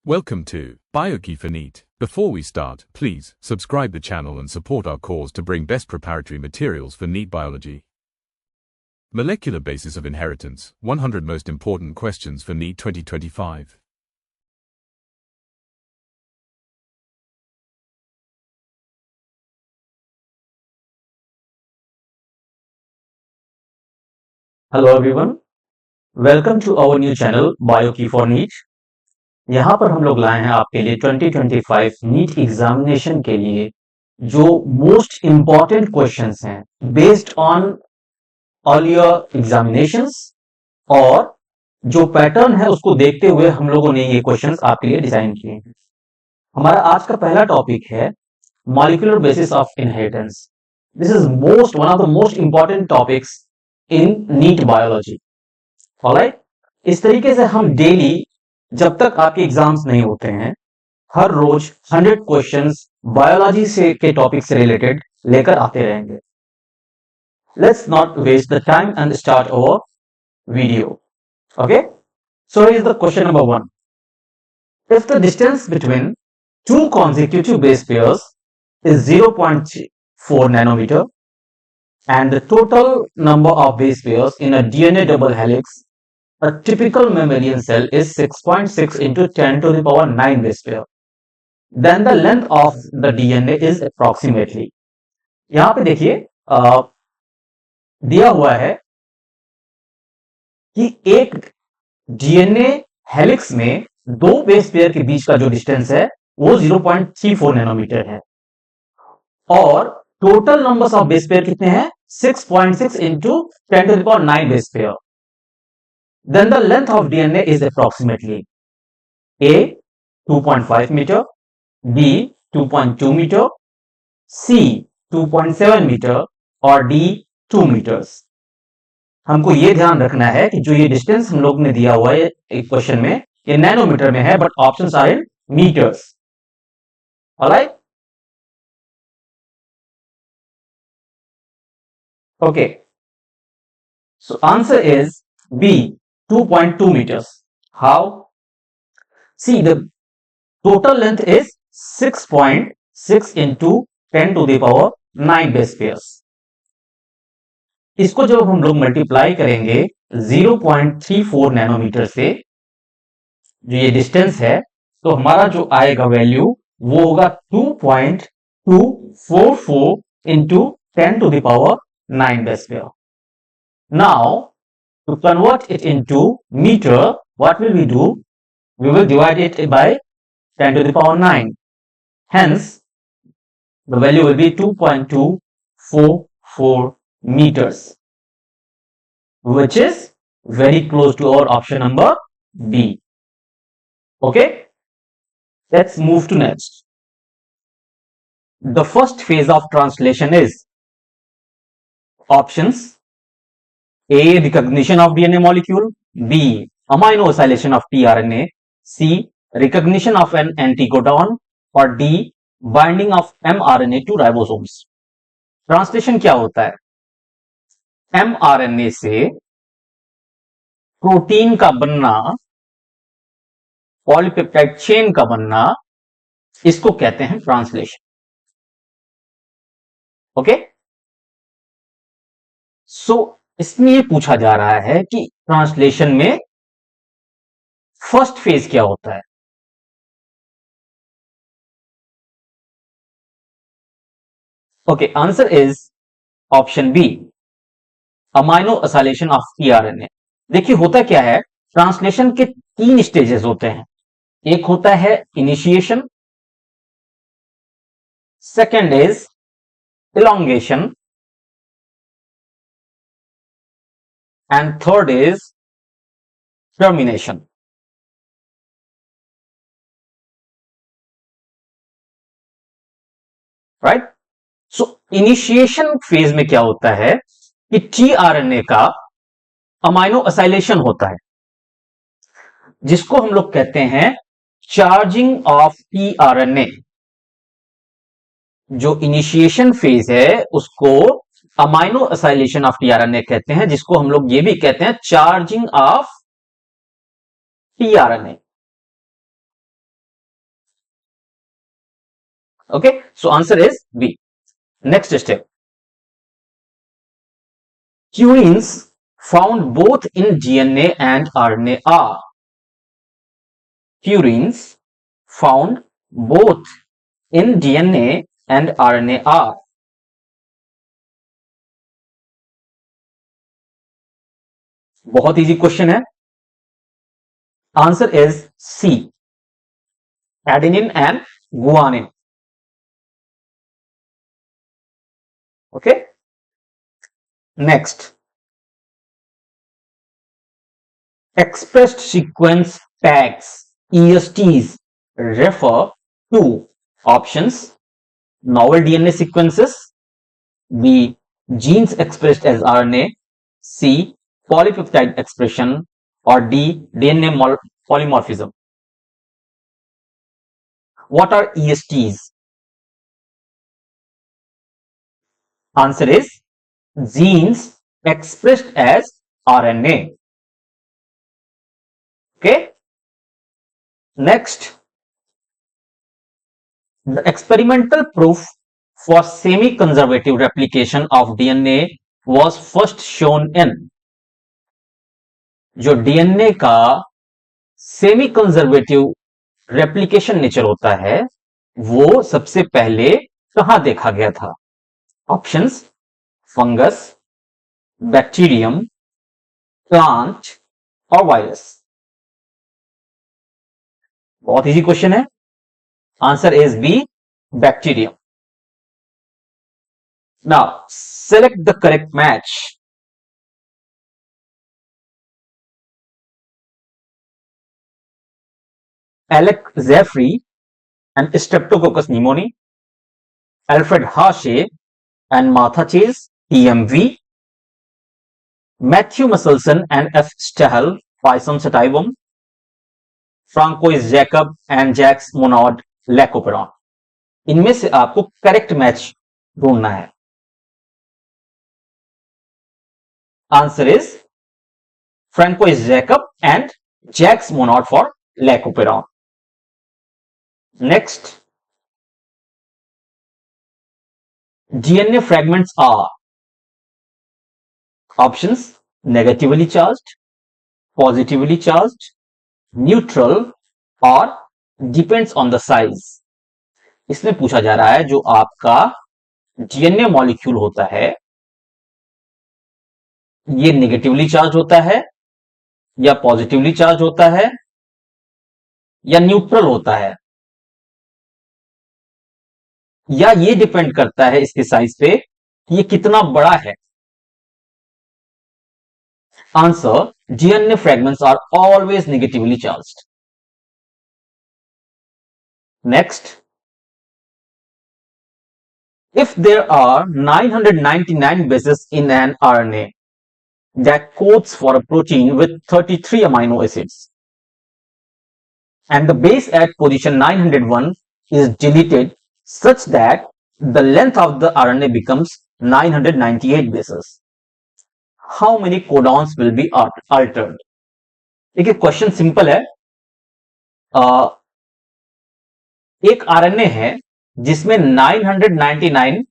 Welcome to BioKey for NEET. Before we start, please subscribe the channel and support our cause to bring best preparatory materials for NEET biology. Molecular basis of inheritance, 100 most important questions for NEET 2025. Hello everyone, welcome to our new channel BioKey for NEET। यहाँ पर हम लोग लाए हैं आपके लिए 2025 NEET examination के लिए जो मोस्ट इंपॉर्टेंट क्वेश्चंस हैं based on all your examinations, और जो पैटर्न है उसको देखते हुए हम लोगों ने ये क्वेश्चंस आपके लिए डिजाइन किए हैं। हमारा आज का पहला टॉपिक है molecular basis of inheritance. This is one of the most important topics in NEET biology. Alright, इस तरीके से हम डेली, जब तक आपके एग्जाम्स नहीं होते हैं, हर रोज 100 क्वेश्चंस बायोलॉजी से के टॉपिक से रिलेटेड लेकर आते रहेंगे। Let's not waste the time and start our video. Okay, so here is the question number 1। If the distance between two consecutive base pairs is 0.4 nanometer and the total number of base pairs in a DNA double helix, a typical mammalian cell is 6.6 into 10 to the power 9 base pair, then the length of the DNA is approximately। यहां पे देखिए दिया हुआ है कि एक DNA helix में दो बेस पेयर के बीच का जो डिस्टेंस है वो 0.34 नैनोमीटर है, और total numbers of base pair कितने हैं? 6.6 into 10 to the power 9 base pair। Then the length of DNA is approximately A 2.5 meter, B 2.2 meter, C 2.7 meter और D 2 meters। हमको ये ध्यान रखना है कि जो ये डिस्टेंस हम लोग ने दिया हुआ है एक क्वेश्चन में, ये नैनोमीटर में है, but options are in metres. Alright, okay, so answer is B 2.2 meters। how? See, the total length is 6.6 into 10 to the power 9 base pairs। इसको जब हम लोग मल्टीप्लाई करेंगे 0.34 नैनोमीटर से, जो ये डिस्टेंस है, तो हमारा जो आएगा वैल्यू वो होगा 2.244 into 10 to the power 9 base pair। Now, to convert it into meter, what will we do? We will divide it by 10 to the power 9. Hence, the value will be 2.244 meters, which is very close to our option number B. Okay, let's move to next. The first phase of translation is options: A, recognition of DNA molecule, B, amino acylation of tRNA, C, recognition of an anticodon, और D, binding of mRNA to ribosomes। Translation क्या होता है? mRNA से protein का बनना, polypeptide chain का बनना, इसको कहते हैं ट्रांसलेशन। ओके, सो इसमें ये पूछा जा रहा है कि ट्रांसलेशन में फर्स्ट फेज क्या होता है। Okay, answer is option B, amino acylation of tRNA. देखिए होता क्या है, ट्रांसलेशन के 3 स्टेजेस होते हैं। एक होता है initiation, second is elongation, and third is termination। Right, so initiation phase में क्या होता है कि टीआरएनए का अमाइनो असाइलेशन होता है, जिसको हम लोग कहते हैं चार्जिंग ऑफ टीआरएनए। जो इनिशिएशन फेज है उसको अमाइनो असाइलेशन ऑफ टीआरएनए कहते हैं, जिसको हम लोग ये भी कहते हैं charging of tRNA. Okay, so answer is B. Next step. Purines found both in DNA and RNA are. Purines found both in DNA and RNA are. बहुत इजी क्वेश्चन है. Answer is C, adenine and guanine. Okay, next. Expressed sequence tags, ESTs, refer to options: novel DNA sequences, B, genes expressed as RNA, C, polypeptide expression, or D, DNA polymorphism. What are ESTs? Answer is genes expressed as RNA. Okay, next. The experimental proof for semi-conservative replication of DNA was first shown in. जो DNA का semi conservative replication nature होता है वो सबसे पहले कहां देखा गया था? ऑप्शंस: फंगस, बैक्टीरियम, प्लांट और वायरस. बहुत इजी क्वेश्चन है. Answer is B, bacterium. Now select the correct match. Alec Zeffrey and Streptococcus pneumoniae, Alfred Harshay and Martha Chase, TMV, Matthew Musselson and F. Stahel, Poisson sativum, Francois Jacob and Jacques Monod, Lacoperon. इनमें से आपको correct match ढूंढना है. Answer is Francois Jacob and Jacques Monod for Lacoperon. Next. DNA fragments are options: negatively charged, positively charged, neutral or depends on the size. इसमें पूछा जा रहा है जो आपका डीएनए मॉलिक्यूल होता है ये नेगेटिवली चार्ज होता है या पॉजिटिवली चार्ज होता है या न्यूट्रल होता है या ये डिपेंड करता है इसके साइज पे कि ये कितना बड़ा है. Answer: DNA fragments are always negatively charged. Next. If there are 999 bases in an RNA that codes for a protein with 33 amino acids and the base at position 901 is deleted such that the length of the RNA becomes 998 bases, how many codons will be altered? देखिए question simple है. एक RNA है जिसमें 999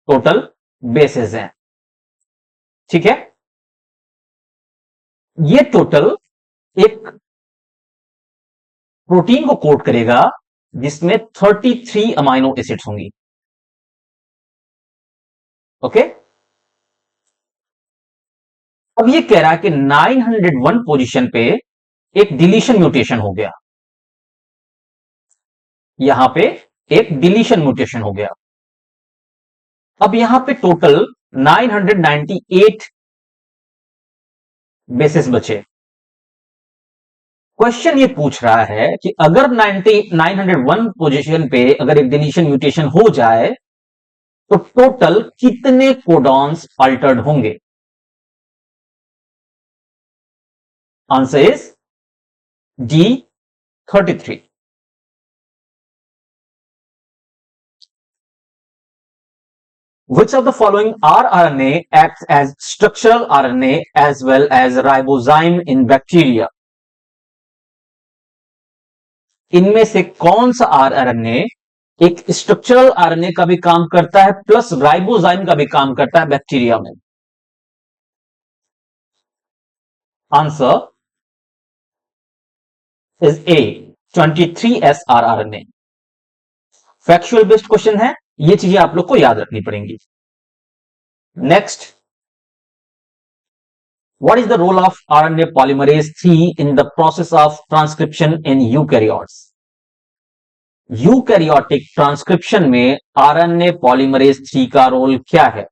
total bases हैं. ठीक है, ये total एक प्रोटीन को कोड करेगा जिसमें 33 अमाइनो एसिड्स होंगी. ओके, अब ये कह रहा है कि 901 पोजीशन पे एक डिलीशन म्यूटेशन हो गया. यहां पे एक डिलीशन म्यूटेशन हो गया. अब यहां पे टोटल 998 बेसिस बचे. क्वेश्चन ये पूछ रहा है कि अगर 901 पोजीशन पे अगर एक डिलीशन म्यूटेशन हो जाए तो टोटल कितने कोडॉन्स अल्टर्ड होंगे? Answer is D, 33. Which of the following rRNA acts as structural RNA as well as ribozyme in bacteria? इनमें से कौन सा rRNA एक स्ट्रक्चरल आरएनए का भी काम करता है प्लस राइबोजाइम का भी काम करता है बैक्टीरिया में। Answer is A 23 srRNA। Factual based question है, ये चीजें आप लोग को याद रखनी पड़ेंगी। Next, what is the role of RNA polymerase 3 in the process of transcription in eukaryotes? Eukaryotic transcription में आरएनए पॉलीमरेज 3 का रोल क्या है?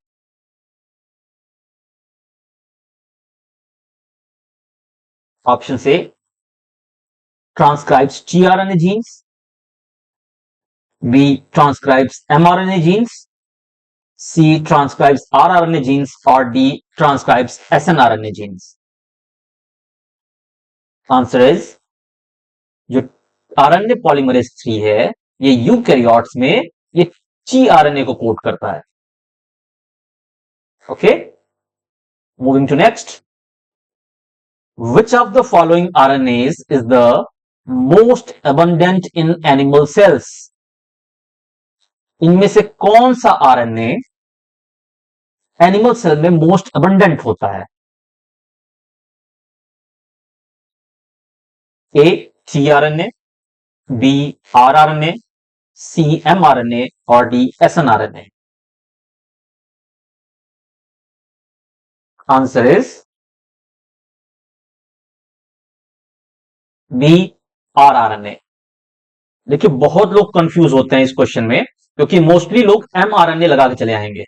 ऑप्शन ए transcribes tRNA genes, B transcribes mRNA genes, C transcribes rRNA genes और D transcribes snRNA genes। Answer is जो RNA polymerase 3 है ये eukaryotes में ये tRNA को कोड करता है। Okay, moving to next, which of the following RNAs is the most abundant in animal cells? इनमें से कौन सा आरएनए एनिमल सेल में मोस्ट अबंडेंट होता है? A tRNA, B rRNA, C mRNA और D snRNA। Answer is B rRNA। देखिए बहुत लोग कंफ्यूज होते हैं इस क्वेश्चन में क्योंकि मोस्टली लोग mRNA लगा के चले आएंगे,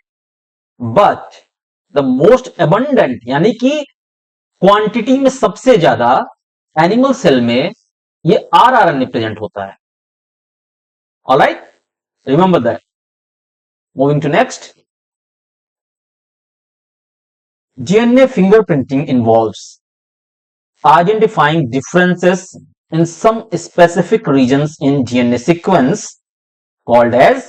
बट द मोस्ट अबंडेंट यानी कि क्वांटिटी में सबसे ज्यादा एनिमल सेल में ये rRNA प्रेजेंट होता है। Alright, remember that. Moving to next, DNA fingerprinting involves identifying differences in some specific regions in DNA sequence called as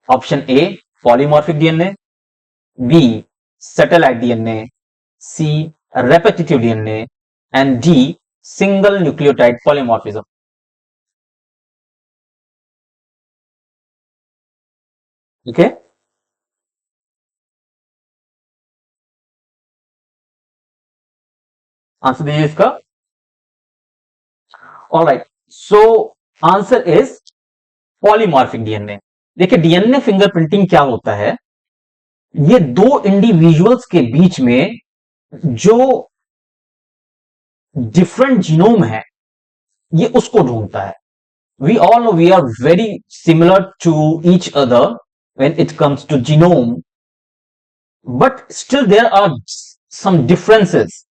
option A polymorphic DNA, B satellite DNA, C repetitive DNA and D single nucleotide polymorphism। okay, answer दीजिए इसका। Alright, so answer is polymorphic DNA. देखिए DNA fingerprinting क्या होता है, ये दो individuals के बीच में जो डिफरेंट जीनोम है ये उसको ढूंढता है। We all know we are very similar to each other when it comes to genome, but still there are some differences,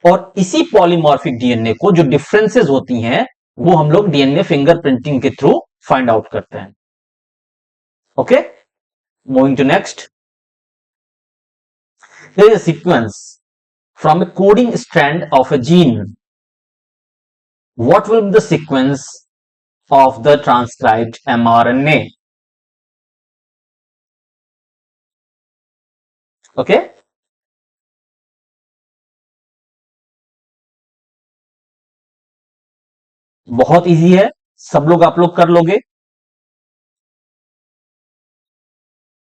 और इसी पॉलीमॉर्फिक डीएनए को जो डिफरेंसेस होती हैं वो हम लोग डीएनए फिंगरप्रिंटिंग के थ्रू फाइंड आउट करते हैं। Okay, moving to next, there is a sequence from a coding strand of a gene. What will be the sequence of the transcribed mRNA? Okay, बहुत easy है, सब लोग आप लोग कर लोगे।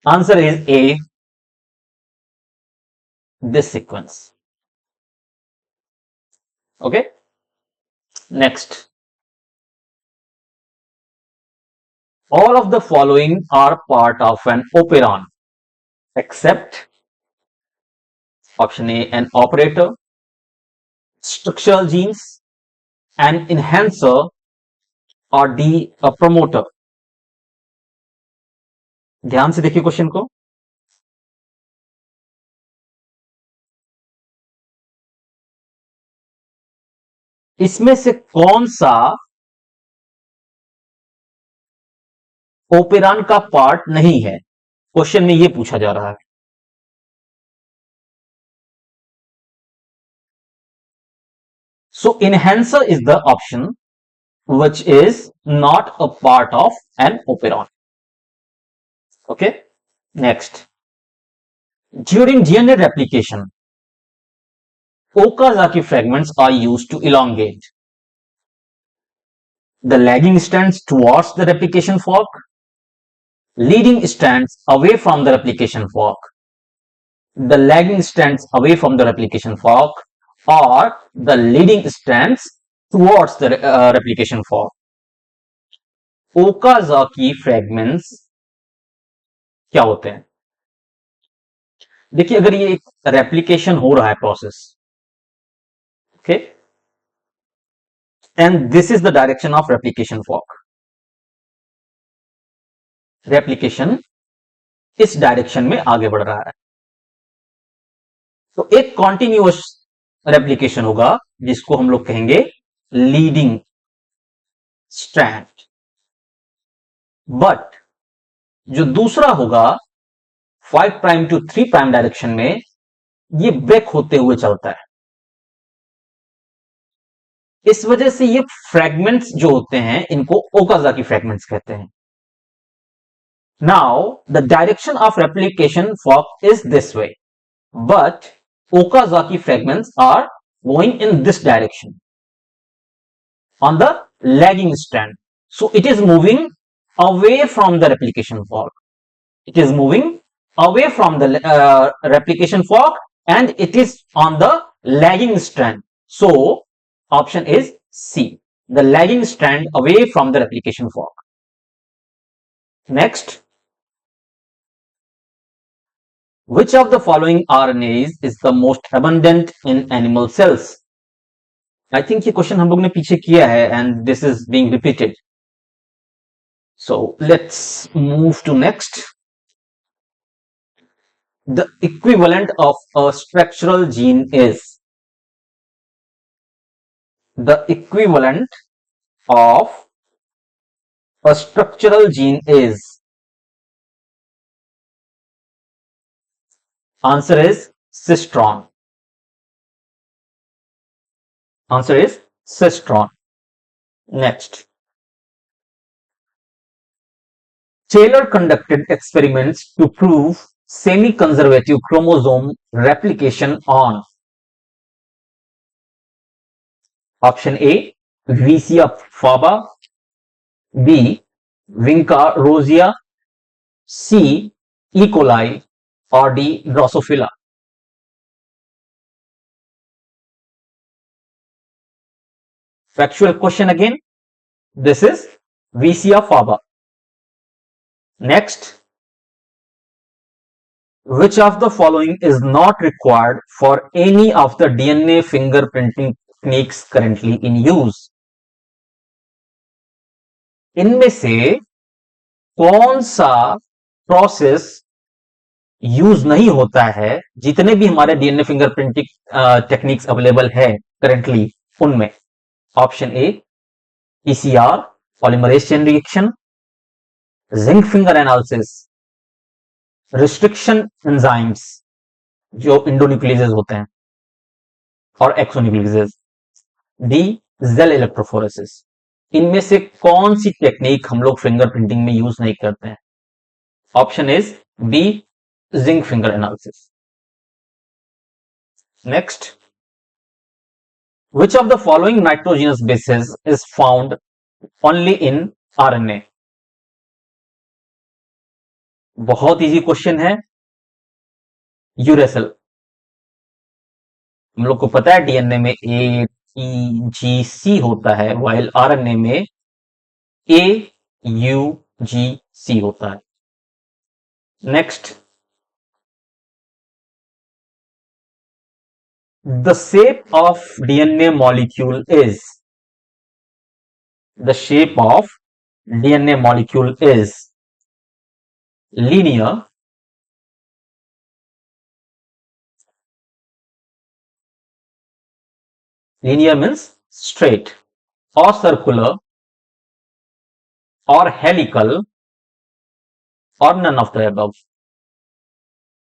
Answer is A this sequence. Okay, next, all of the following are part of an operon except option A an operator, structural genes, an enhancer और D a promoter। ध्यान से देखिए क्वेश्चन को। इसमें से कौन सा ओपेरॉन का पार्ट नहीं है, क्वेश्चन में यह पूछा जा रहा है। So enhancer is the option which is not a part of an operon. Okay, next, during DNA replication, Okazaki fragments are used to elongate. The lagging strands towards the replication fork, leading strands away from the replication fork, the lagging strands away from the replication fork, or the leading strands towards the replication fork. Okazaki fragments क्या होते हैं? देखिए, अगर ये एक replication हो रहा है process, okay, and this is the direction of replication fork, replication इस डायरेक्शन में आगे बढ़ रहा है, तो एक कॉन्टिन्यूअस रेप्लिकेशन होगा जिसको हम लोग कहेंगे लीडिंग स्ट्रैंड। बट जो दूसरा होगा 5 प्राइम टू 3 प्राइम डायरेक्शन में, ये ब्रेक होते हुए चलता है। इस वजह से ये फ्रेगमेंट्स जो होते हैं इनको ओकाज़की फ्रेगमेंट्स कहते हैं। Now the direction of replication fork is this way, but Okazaki fragments are going in this direction on the lagging strand. So it is moving away from the replication fork. It is moving away from the replication fork and it is on the lagging strand. So option is C, the lagging strand away from the replication fork. Next, which of the following RNAs is the most abundant in animal cells? I think ये question हम लोग ने पीछे किया है and this is being repeated. So let's move to next. The equivalent of a structural gene is, the equivalent of a structural gene is, answer is cistron. Answer is cistron. Next, Taylor conducted experiments to prove semi-conservative chromosome replication on option A, Vicia faba, B, Vinca rosea, C, E. coli, or D, Drosophila. Factual question again. This is Vicia faba. Next, which of the following is not required for any of the DNA fingerprinting techniques currently in use? इनमें से कौन सा process use नहीं होता है जितने भी हमारे डीएनए फिंगरप्रिंटिंग टेक्निक्स अवेलेबल है करंटली उनमें? Option A, PCR, polymerase chain reaction, zinc finger analysis, restriction enzymes जो इंडोन्यूक्लियसेस होते हैं, और एक्सोन्यूक्लियसेस, डी, जेल इलेक्ट्रोफोरेसिस। इनमें से कौन सी टेक्निक हम लोग फिंगरप्रिंटिंग में यूज नहीं करते हैं? Option is B, zinc finger analysis. Next, which of the following nitrogenous bases is found only in RNA? बहुत इजी क्वेश्चन है, यूरेसिल। हम लोग को पता है डीएनए में ए, टी, जी, सी होता है, वाइल आरएनए में ए, यू, जी, सी होता है। Next, the shape of DNA molecule is, the shape of DNA molecule is linear, linear means straight, or circular, or helical, or none of the above.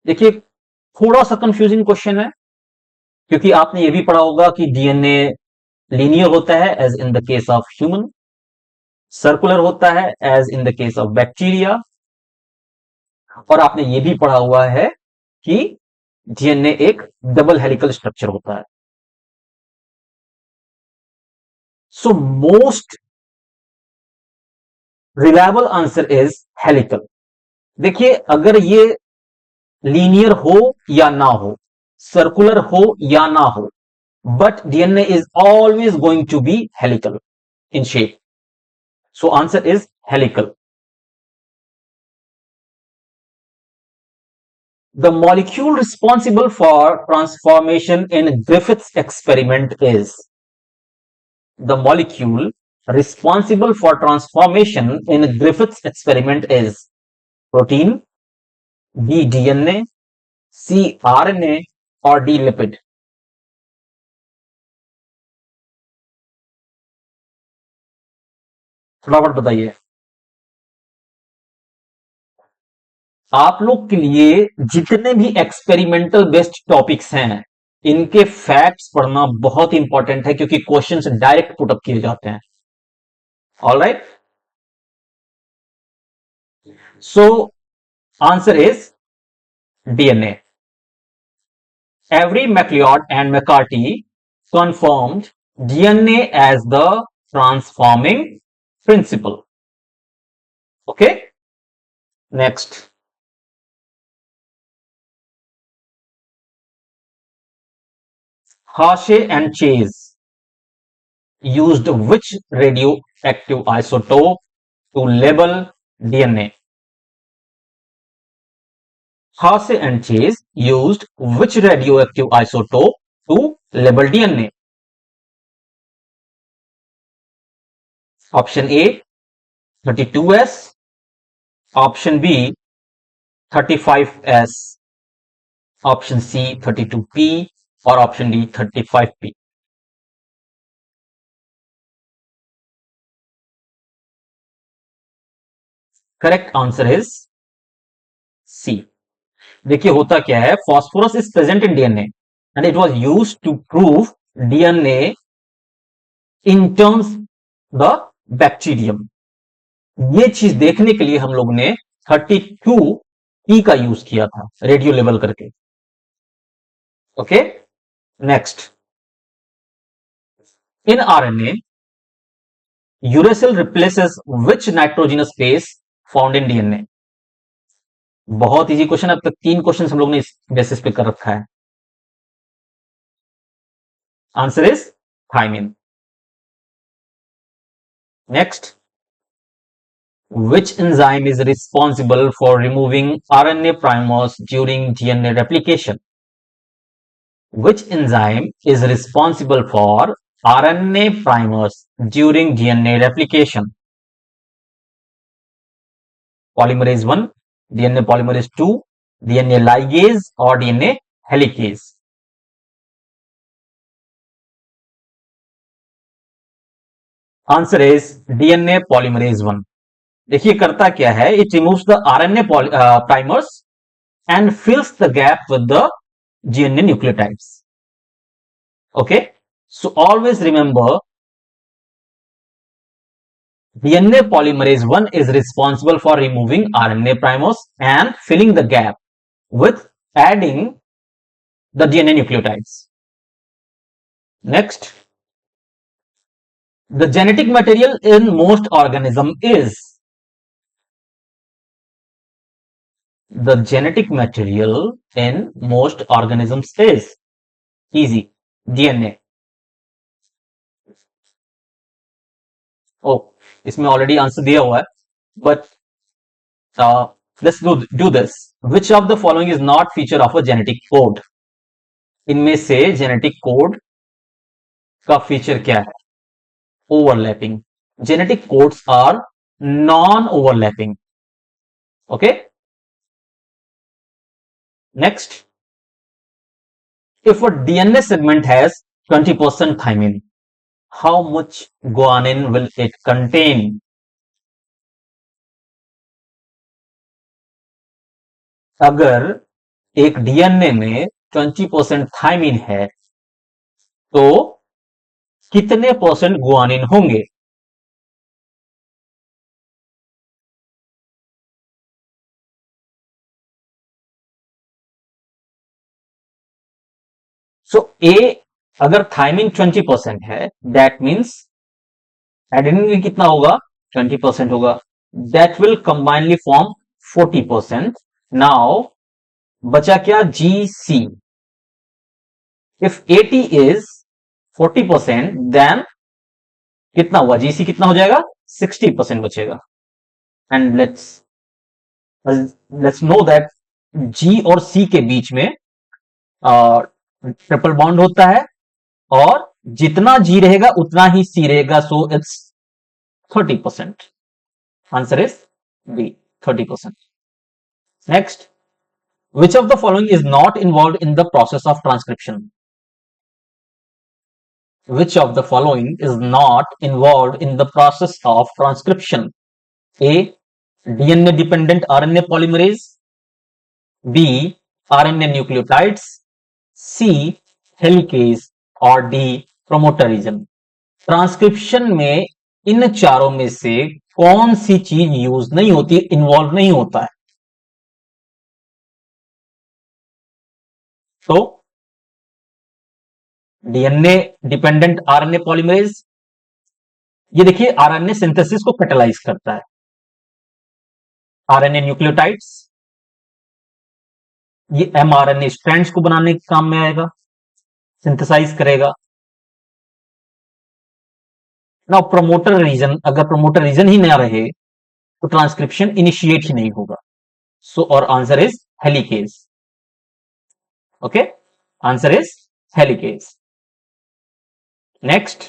देखिए, थोड़ा सा confusing question है क्योंकि आपने ये भी पढ़ा होगा कि डीएनए लीनियर होता है as in the case of human, circular होता है as in the case of bacteria, और आपने ये भी पढ़ा हुआ है कि डीएनए एक डबल हेलिकल स्ट्रक्चर होता है। So most reliable answer is helical. देखिए, अगर ये लीनियर हो या ना हो, सर्कुलर हो या ना हो, but DNA is always going to be helical in shape. So answer is helical. The molecule responsible for transformation in Griffith's experiment is the molecule responsible for transformation in Griffith's experiment is protein, B DNA, C RNA or D lipid. फटाफट बताइए। आप लोग के लिए जितने भी experimental based topics हैं, इनके फैक्ट्स पढ़ना बहुत इंपॉर्टेंट है, क्योंकि क्वेश्चंस डायरेक्ट पुटअप किए जाते हैं। All right, so answer is DNA. Avery MacLeod and McCarty confirmed DNA as the transforming principle. Okay, next. Harshay and Chase used which radioactive isotope to label DNA? Harshay and Chase used which radioactive isotope to label DNA? Option A 32S, option B 35S, option C 32P or option D 35P. Correct answer is C. देखिए, होता क्या है, phosphorus is present in DNA and it was used to prove DNA in terms the bacterium. ये चीज देखने के लिए हम लोग ने 32P का यूज किया था, रेडियो लेवल करके। Okay, next. In RNA uracil replaces which nitrogenous base found in DNA? बहुत इजी क्वेश्चन, अब तक 3 क्वेश्चन हम लोग ने इस बेसिस पे कर रखा है। Answer is thymine. Next, which enzyme is responsible for removing RNA primers during DNA replication? Which enzyme is responsible for RNA primers during DNA replication? Polymerase 1, DNA polymerase 2, DNA ligase or DNA helicase? Answer is DNA polymerase 1। देखिए, करता क्या है, it removes the RNA primers and fills the gap with the DNA nucleotides. Okay, so always remember DNA polymerase 1 is responsible for removing RNA primers and filling the gap with adding the DNA nucleotides. Next, the genetic material in most organism is the genetic material in most organisms is easy, DNA. Oh, इसमें already answer दिया हुआ है, but let's do this. Which of the following is not feature of a genetic code? इनमें से genetic code का फीचर क्या है? Overlapping. Genetic codes are non overlapping. Okay, next. If a DNA segment has 20% thymine, how much guanine will it contain? अगर एक DNA में 20% thymine है, तो कितने परसेंट गुआनिन होंगे? सो ए, अगर थाइमिन 20% है, दैट मीन्स एडेनिन में कितना होगा? 20% होगा। that will combinedly form 40%. Now बचा क्या? GC. If 80 is 40%, then कितना हुआ? GC कितना हो जाएगा? 60% बचेगा. And let's know that G और C के बीच में ट्रिपल बॉन्ड होता है और जितना G रहेगा उतना ही C रहेगा. So it's 30%. Answer is B, 30%. Next, which of the following is not involved in the process of transcription? Which of the following is not involved in the process of transcription? A. DNA dependent RNA polymerase. B. RNA nucleotides. C. Helicase और D. promoter region. Transcription में इन चारों में से कौन सी चीज use नहीं होती, involve नहीं होता है? तो डीएनए डिपेंडेंट आरएनए पॉलीमरेज, ये देखिए आरएनए सिंथेसिस को कैटालाइज करता है. आरएनए न्यूक्लियोटाइड्स, ये एमआरएनए स्ट्रैंड्स को बनाने के काम में आएगा, सिंथेसाइज करेगा. ना प्रमोटर रीजन, अगर प्रमोटर रीजन ही ना रहे तो ट्रांसक्रिप्शन इनिशिएट ही नहीं होगा. सो और answer is helicase. Okay, answer is helicase. Next,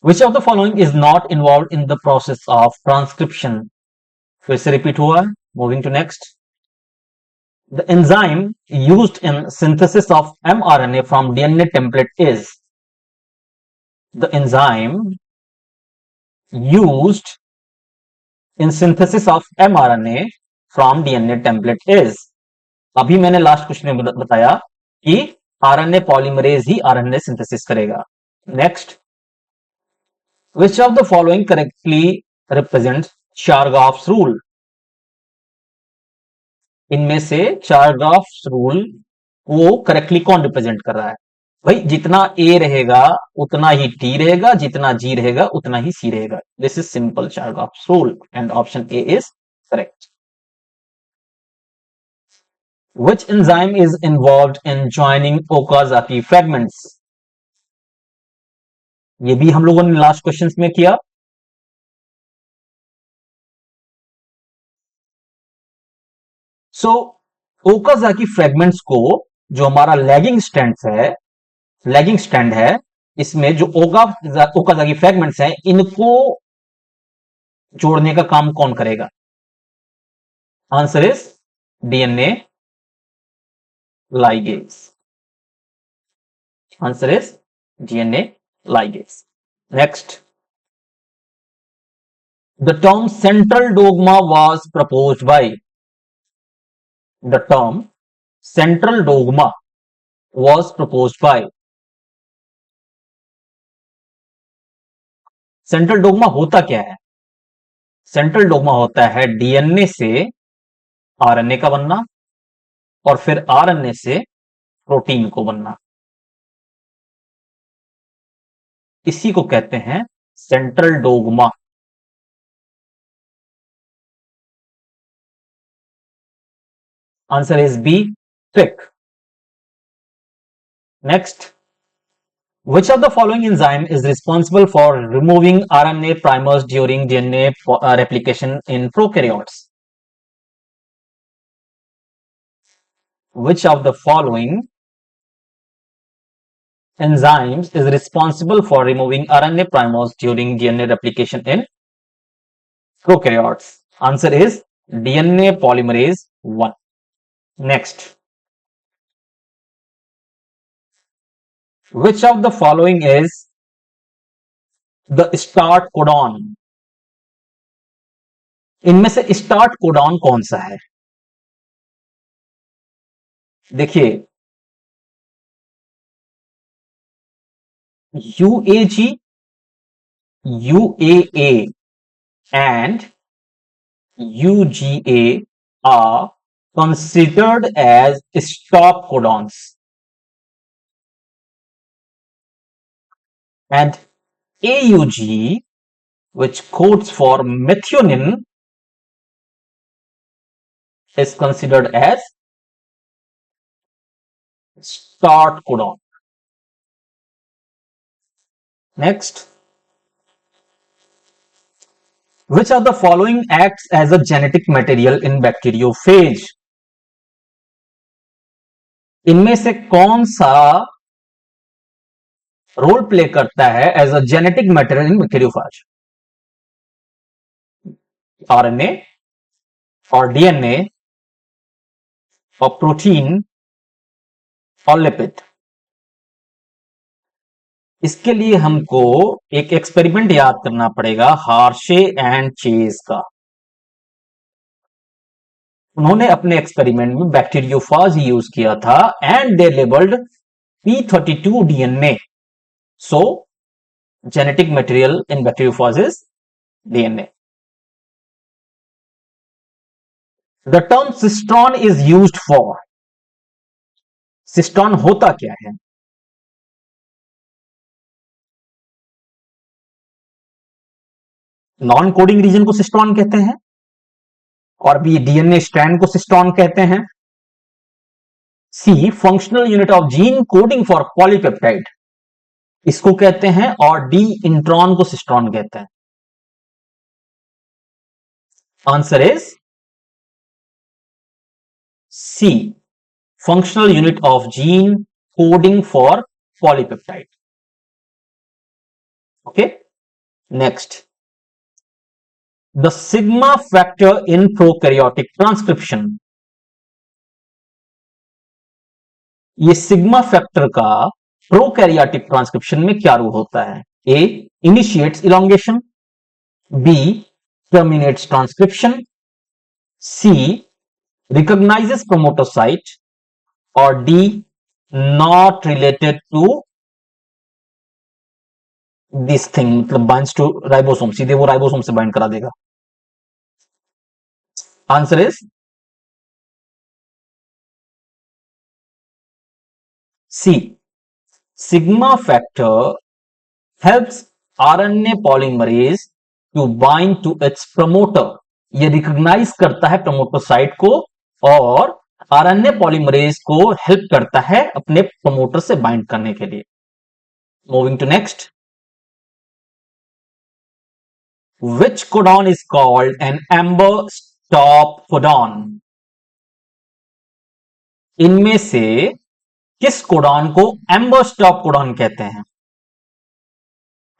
which of the following is not involved in the process of transcription? फिर से रिपीट हुआ है. Moving to next. The enzyme used in synthesis of mRNA from DNA template is. The enzyme used in synthesis of mRNA from DNA template is. अभी मैंने last question में बताया कि RNA polymerase ही RNA synthesis करेगा. Next, which of the following correctly represents Chargaff's rule? इनमें से चारगाफ्स rule को correctly कौन रिप्रेजेंट कर रहा है? भाई जितना ए रहेगा उतना ही टी रहेगा, जितना जी रहेगा उतना ही सी रहेगा. This is simple Chargaff's rule and option A is correct. Which enzyme is involved in joining Okazaki fragments? ये भी हम लोगों ने लास्ट क्वेश्चंस में किया. सो ओकाजाकी फ्रेगमेंट्स को, जो हमारा लैगिंग स्टैंड है, इसमें जो ओकाजाकी फ्रेगमेंट्स हैं, इनको जोड़ने का काम कौन करेगा? Answer is DNA ligase. Answer is DNA ligase. Next, the term central dogma was proposed by. The term central dogma was proposed by. Central dogma होता क्या है? सेंट्रल डोगमा होता है डीएनए से आरएनए का बनना और फिर आरएनए से प्रोटीन को बनना. इसी को कहते हैं central dogma. Answer is B, trick. Next, which of the following enzyme is responsible for removing RNA primers during DNA replication in prokaryotes? Which of the following enzymes is responsible for removing RNA primers during DNA replication in prokaryotes? Answer is DNA polymerase 1. Next, which of the following is the start codon? इनमें से start codon कौन सा है? देखिए, यूएजी, यूएए and UGA are considered as stop codons, and AUG, which codes for methionine, is considered as start codon. Next, which of the following acts as a genetic material in bacteriophage? इनमें से कौन सा role play करता है as a genetic material in bacteriophage? RNA और DNA और protein और lipid? इसके लिए हमको एक एक्सपेरिमेंट याद करना पड़ेगा, हार्शे एंड चेज का। उन्होंने अपने एक्सपेरिमेंट में बैक्टीरियोफेज यूज किया था and they labelled P32 DNA. So, genetic material in bacteriophage is DNA. The term cistron is used for. Cistron होता क्या है? नॉन कोडिंग रीजन को सिस्ट्रॉन कहते हैं और भी डीएनए स्ट्रैंड को सिस्ट्रॉन कहते हैं. C, functional unit of gene coding for polypeptide, इसको कहते हैं, और डी, इंट्रॉन को सिस्ट्रॉन कहते हैं. Answer is C, functional unit of gene coding for polypeptide. Okay, next, the sigma factor in prokaryotic transcription. ये सिग्मा फैक्टर का prokaryotic transcription में क्या रोल होता है? A, initiates elongation, B, terminates transcription, C, recognises promoter site, और D, not related to this thing, मतलब binds to ribosome, सीधे वो राइबोसोम से बाइंड करा देगा. Answer is C, sigma factor helps RNA polymerase to bind to its promoter. ये recognise करता है प्रमोटर साइट को और आरएनए पॉलीमरेज को हेल्प करता है अपने प्रमोटर से बाइंड करने के लिए. Moving to next, which codon is called an amber stop codon? इनमें से किस कोडॉन को एम्बर स्टॉप कोडॉन कहते हैं?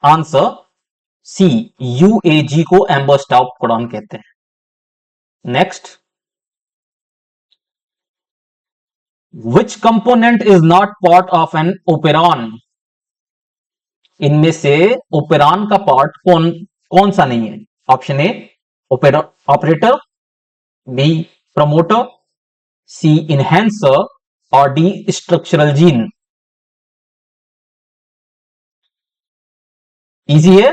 आंसर सी, यूएजी को एम्बर स्टॉप कोडॉन कहते हैं. Next, which component is not part of an operon? इनमें से ओपेरॉन का पार्ट कौन सा नहीं है? Option A, operator, B, promoter, C, enhancer, और डी, स्ट्रक्चरल जीन. इजी है.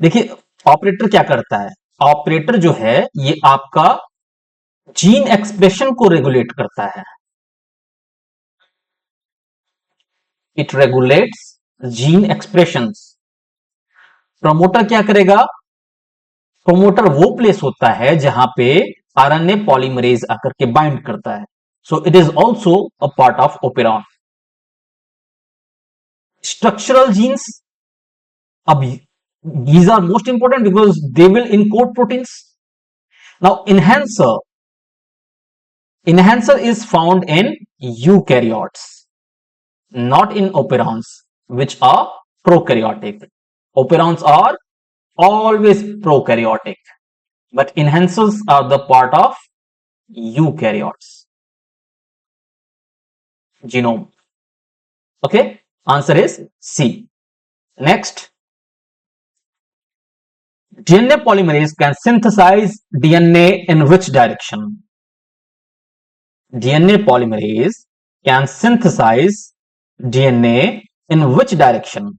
देखिए, ऑपरेटर क्या करता है? ऑपरेटर जो है ये आपका जीन एक्सप्रेशन को रेगुलेट करता है. It regulates gene expressions. Promoter क्या करेगा? प्रमोटर वो प्लेस होता है जहां पे आरएनए पॉलीमरेज आकर के बाइंड करता है. सो it is also a part of operon. Structural genes, अब these are most important because they will encode proteins. Now, enhancer is found in eukaryotes, not in operons, which are prokaryotic. Operons are always prokaryotic, but enhancers are the part of eukaryotes genome. Okay, answer is C. Next, DNA polymerase can synthesize DNA in which direction? DNA polymerase can synthesize DNA in which direction?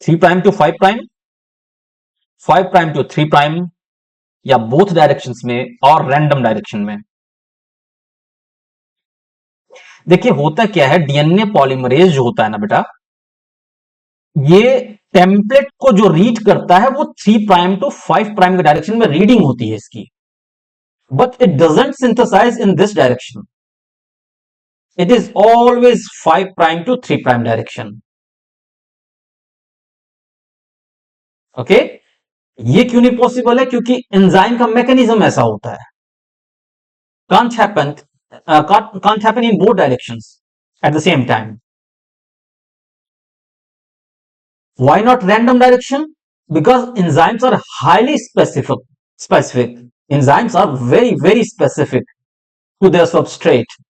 3 prime to 5 prime, 5 prime to 3 prime, या both directions में और random direction में? देखिए होता क्या है, DNA polymerase जो होता है ना बेटा, ये टेम्पलेट को जो रीड करता है वो 3 प्राइम टू 5 प्राइम के डायरेक्शन में रीडिंग होती है इसकी, but it doesn't synthesise in this direction, it is always 5 prime to 3 prime direction. Okay, ये क्यों नहीं पॉसिबल है? क्योंकि एंजाइम का मैकेनिज्म ऐसा होता है, can't happen can't happen in both directions at the same time. Why not random direction? Because enzymes are highly specific. Enzymes are very specific to their substrate.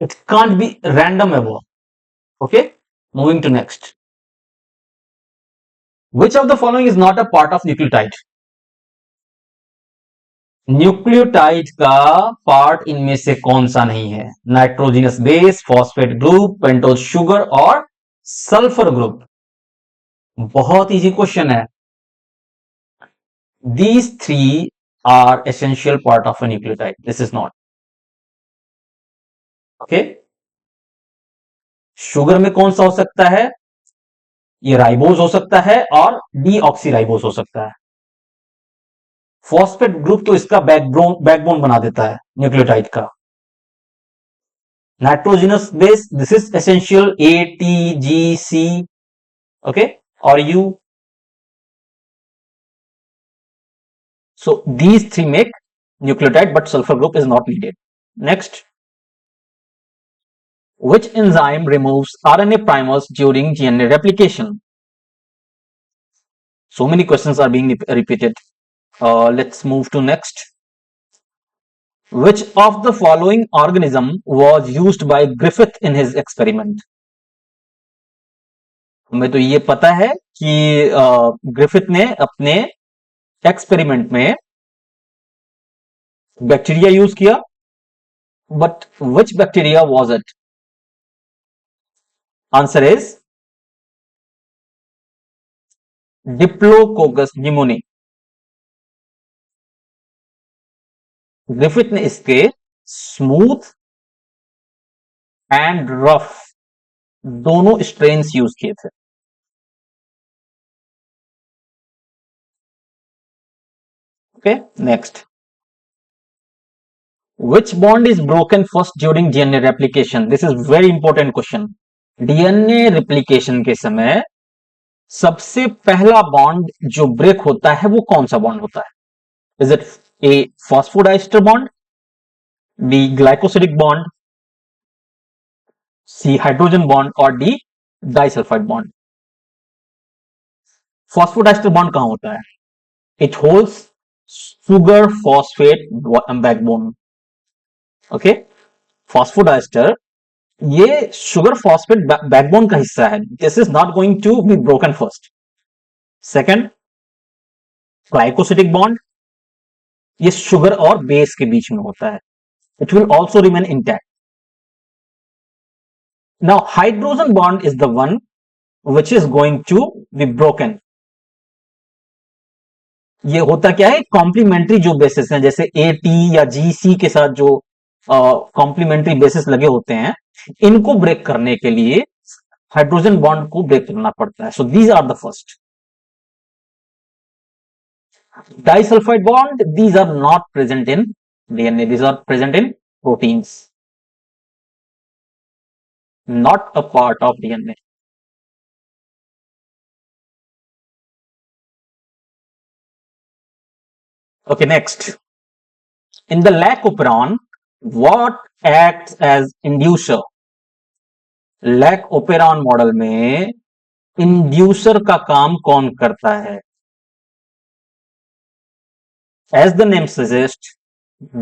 It can't be random ever. Okay, moving to next. Which of the following is not a part of nucleotide? Nucleotide का part इनमें से कौन सा नहीं है? Nitrogenous base, phosphate group, pentose sugar और sulphur group. बहुत easy question है। These three are essential part of a nucleotide. This is not. Okay? Sugar में कौन सा हो सकता है? ये राइबोज हो सकता है और डीऑक्सीराइबोज हो सकता है। फॉस्फेट ग्रुप तो इसका बैकबोन बना देता है न्यूक्लियोटाइड का। Nitrogenous base, this is essential, A, T, G, C, okay, और U. So these three make nucleotide, but sulfur group is not needed. Next, which enzyme removes RNA primers during DNA replication? So many questions are being repeated. Let's move to next. Which of the following organism was used by Griffith in his experiment? हमें तो ये पता है कि Griffith ने अपने experiment में bacteria use किया, but which bacteria was it? Answer is diplococcus pneumoniae. Griffith ने इसके स्मूथ एंड रफ दोनों स्ट्रेन्स यूज किए थे। Okay, next. Which bond is broken first during DNA replication? This is very important question. DNA replication के समय सबसे पहला bond जो ब्रेक होता है वो कौन सा बॉन्ड होता है? Is it A phosphodiester bond, B glycosidic bond, C hydrogen bond और D disulfide bond? Phosphodiester bond कहां होता है? It holds sugar phosphate backbone. Okay, phosphodiester ये शुगर फॉस्फेट बैकबोन का हिस्सा है। This is not going to be broken first. Second, glycosidic bond, ये sugar और बेस के बीच में होता है। It will also remain intact. Now hydrogen bond is the one which is going to be broken. ये होता क्या है? कॉम्प्लीमेंट्री जो बेसिस हैं, जैसे ए, टी या जी, सी के साथ जो कॉम्प्लीमेंट्री बेसिस लगे होते हैं, इनको ब्रेक करने के लिए हाइड्रोजन बॉन्ड को ब्रेक करना पड़ता है। So these are the first. Disulphide bond, these are not present in DNA, these are present in proteins, not a part of DNA. Okay, next. In the lac operon, what acts as inducer? Lac operon model में inducer का काम कौन करता है? As the name suggests,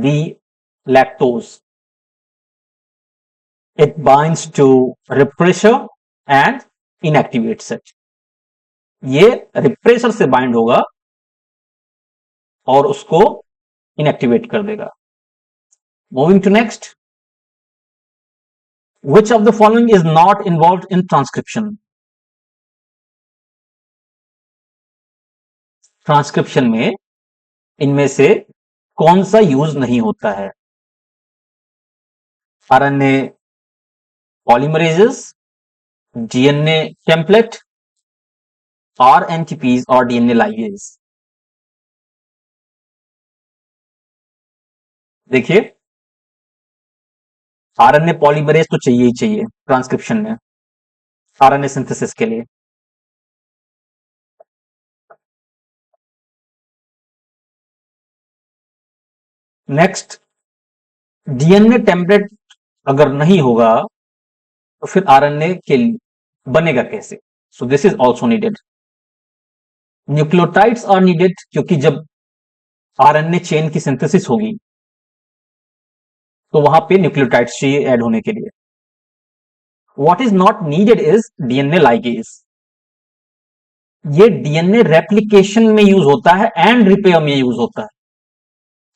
the lactose. It binds to repressor and inactivates it. ये repressor से bind होगा और उसको इनएक्टिवेट कर देगा। Moving to next. Which of the following is not involved in transcription? Transcription में इनमें से कौन सा यूज नहीं होता है? RNA, polymerases, DNA template, RNTPs और DNA ligase। देखिए आरएनए पॉलीमरेज तो चाहिए ही चाहिए ट्रांसक्रिप्शन में, आरएनए सिंथेसिस के लिए। नेक्स्ट, डीएनए टेम्पलेट अगर नहीं होगा तो फिर आरएनए के बनेगा कैसे? So this is also needed. Nucleotides are needed क्योंकि जब आरएनए चेन की सिंथेसिस होगी तो वहां पे न्यूक्लियोटाइड्स चाहिए ऐड होने के लिए। What is not needed is DNA ligase. ये डीएनए रेप्लिकेशन में यूज होता है एंड रिपेयर में यूज होता है।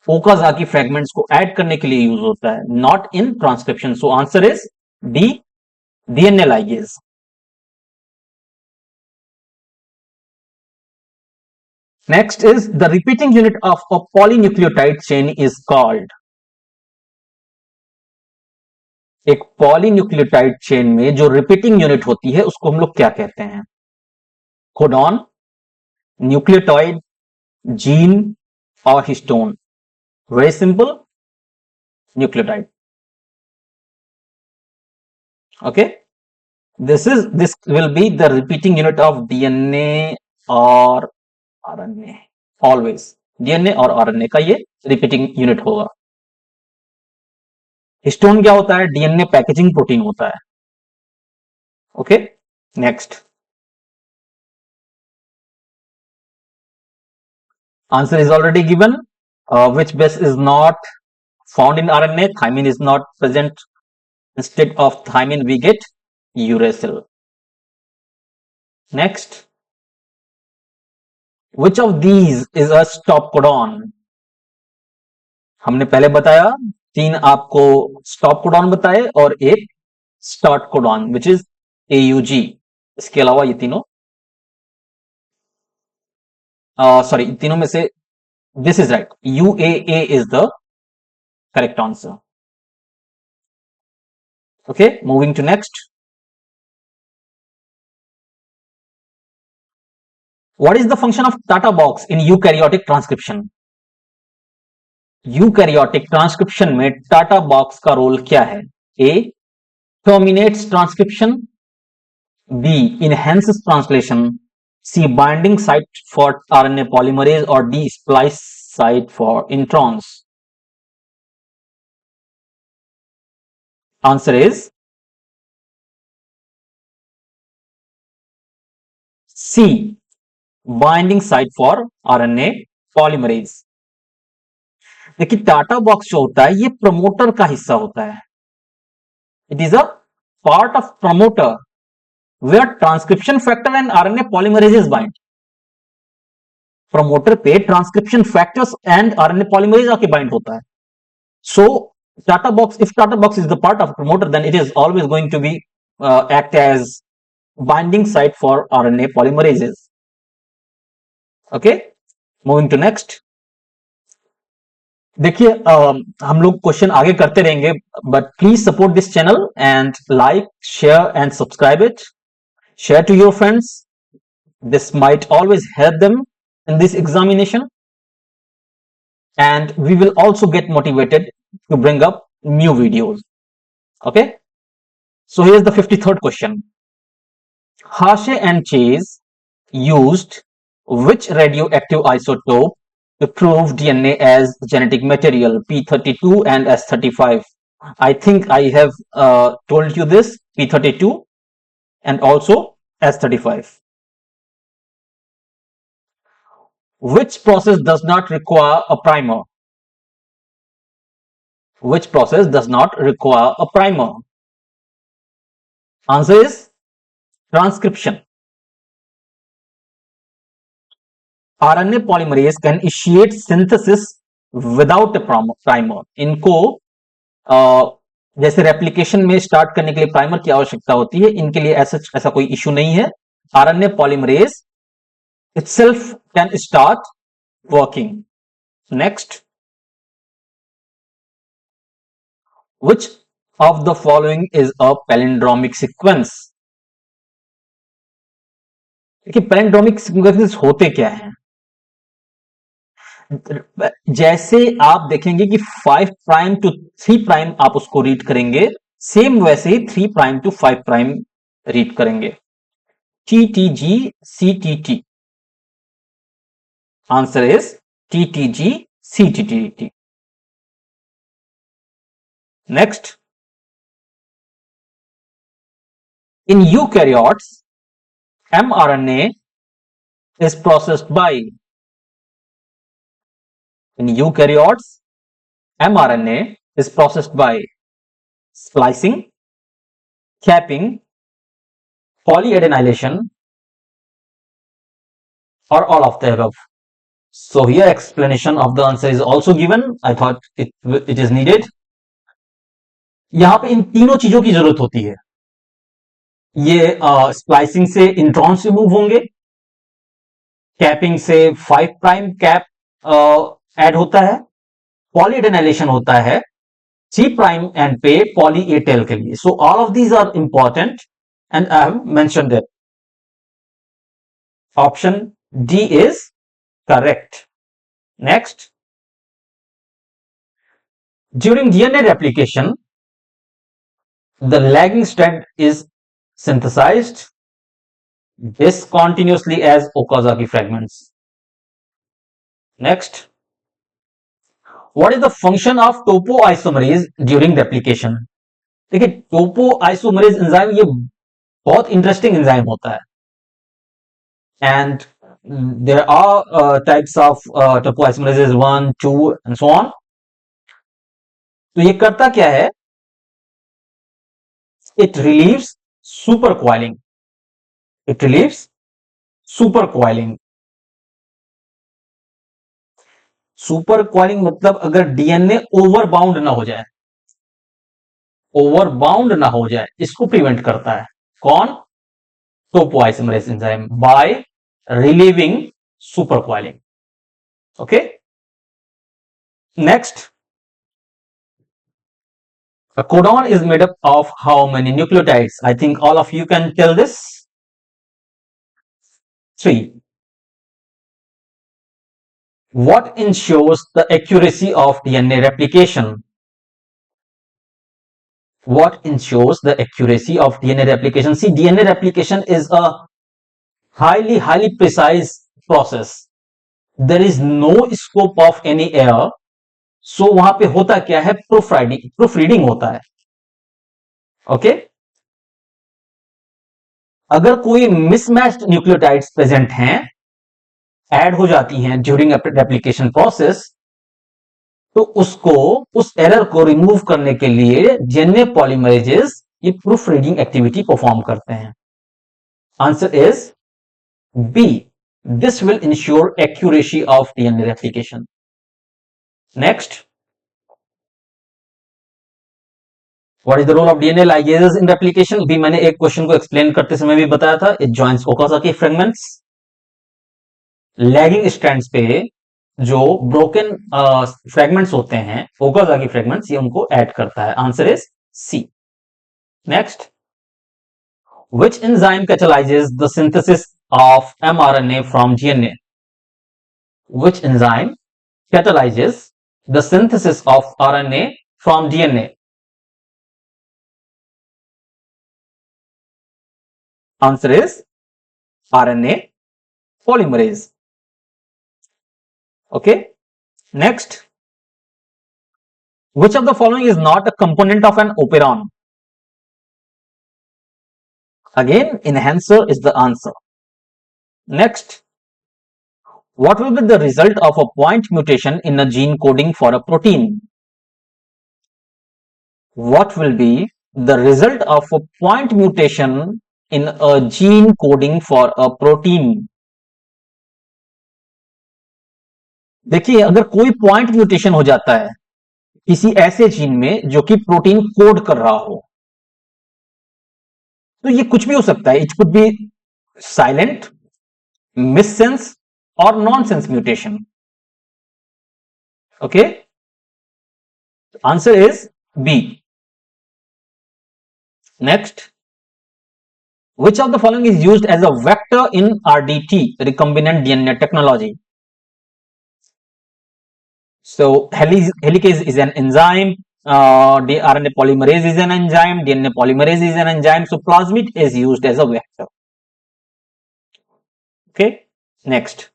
ओकाजाकी फ्रेगमेंट्स को ऐड करने के लिए यूज होता है, not in transcription. So answer is D, DNA ligase. Next is the repeating unit of a polynucleotide chain is called। एक पॉलीन्यूक्लियोटाइड चेन में जो रिपीटिंग यूनिट होती है उसको हम लोग क्या कहते हैं? कोडॉन, न्यूक्लियोटाइड, जीन और histone. Very simple, nucleotide. Okay, this will be the repeating unit of DNA और RNA। ऑलवेज डीएनए और आरएनए का ये रिपीटिंग यूनिट होगा। हिस्टोन क्या होता है? डीएनए पैकेजिंग प्रोटीन होता है। Okay, next answer is already given. which base is not found in RNA? Thymine is not present. Instead of thymine we get uracil। next, which of these is a stop codon? हमने पहले बताया, तीन आपको stop codon बताए और एक start codon which is AUG। इसके अलावा ये तीनों सॉरी तीनों में से this is right, UAA is the correct answer. Okay, moving to next. What is the function of TATA box in eukaryotic transcription? Eukaryotic transcription में टाटा बॉक्स का role क्या है? A, terminates transcription, B, enhances translation, C, binding site for RNA polymerase, or D, splice site for introns। Answer is C, binding site for RNA polymerase। देखिए TATA box जो होता है ये promoter का हिस्सा होता है। It is a part of promoter where transcription factor and RNA polymerases bind। Promoter पे transcription factors and RNA polymerase आके बाइंड होता है। So TATA box, if TATA box is the part of promoter, then it is always going to be act as binding site for RNA polymerases। okay, moving to next। देखिए हम लोग question आगे करते रहेंगे, but please support this channel and like, share and subscribe it. Share to your friends. This might always help them in this examination. And we will also get motivated to bring up new videos. Okay. So here's the 53rd question. Harshay and Chase used which radioactive isotope to prove DNA as genetic material? P32 and S35. I think I have told you this, P32 and also S35. Which process does not require a primer? Which process does not require a primer? Answer is transcription। RNA polymerase can initiate synthesis without a primer। इनको जैसे replication में start करने के लिए primer की आवश्यकता होती है, इनके लिए ऐसा कोई इश्यू नहीं है। RNA polymerase itself can start working। Next, which of the following is a palindromic sequence. देखिए पैलिंड्रोमिक सीक्वेंसेस होते क्या हैं? जैसे आप देखेंगे कि 5 प्राइम टू 3 प्राइम आप उसको रीड करेंगे, सेम वैसे ही 3 प्राइम टू 5 प्राइम रीड करेंगे. TTG CTT. Answer is TTG CTT. Next, in eukaryotes, mRNA is processed by. In eukaryotes, mRNA is processed by splicing, capping, polyadenylation, or all of the above. So here explanation of the answer is also given. I thought it is needed. यहां पे इन तीनों चीजों की जरूरत होती है. ये splicing से इंट्रॉन्स रिमूव होंगे, कैपिंग से 5 प्राइम कैप ऐड होता है, पॉलीएडेनाइलेशन होता है 3 प्राइम एंड पे पॉली ए टेल के लिए. So all of these are important and I have mentioned that. Option D is correct. Next, during DNA replication the lagging strand is synthesized discontinuously as Okazaki fragments. Next, what is the function of topoisomerase during replication? देखिए topoisomerase enzyme ये बहुत interesting enzyme होता है, and there are types of topoisomerases 1, 2 and so on. तो ये करता क्या है? It relieves supercoiling. It relieves supercoiling. Supercoiling मतलब अगर डीएनए ओवरबाउंड ना हो जाए, ओवरबाउंड ना हो जाए, इसको प्रिवेंट करता है. कौन? Topoisomerase enzyme by relieving supercoiling. Okay, next, a codon is made up of how many nucleotides? I think all of you can tell this. 3. What ensures the accuracy of DNA replication? What ensures the accuracy of DNA replication? See, DNA replication is a highly precise process. There is no scope of any error. So वहां पे होता क्या है? Proof reading होता है. Okay, अगर कोई mismatched nucleotides present हैं, ऐड हो जाती हैं ड्यूरिंग रेप्लिकेशन प्रोसेस, तो उसको, उस एरर को रिमूव करने के लिए डीएनए पॉलीमरेजेस ये प्रूफ रीडिंग एक्टिविटी परफॉर्म करते हैं. Answer is B. This will ensure accuracy of DNA replication. Next, what is the role of DNA ligases in replication? भी मैंने एक क्वेश्चन को एक्सप्लेन करते समय भी बताया था. It joins Okazaki fragments. Lagging strands पे जो ब्रोकन फ्रेगमेंट्स होते हैं, ओकाजाकी फ्रेगमेंट्स, ये उनको ऐड करता है. Answer is C. Next, which enzyme catalyzes the synthesis of mRNA from DNA? Which enzyme catalyzes the synthesis of RNA from DNA? Answer is RNA polymerase. Okay. Next, which of the following is not a component of an operon? Again, enhancer is the answer. Next, what will be the result of a point mutation in a gene coding for a protein? What will be the result of a point mutation in a gene coding for a protein? देखिए, अगर कोई point mutation हो जाता है किसी ऐसे gene में जो कि प्रोटीन कोड कर रहा हो, तो ये कुछ भी हो सकता है. It could be silent, missense और nonsense mutation. Okay, answer is B. Next, which of the following is used as a vector in RDT, recombinant DNA technology? So helicase is an enzyme, RNA polymerase is an enzyme, DNA polymerase is an enzyme. So plasmid is used as a vector. Okay. Next,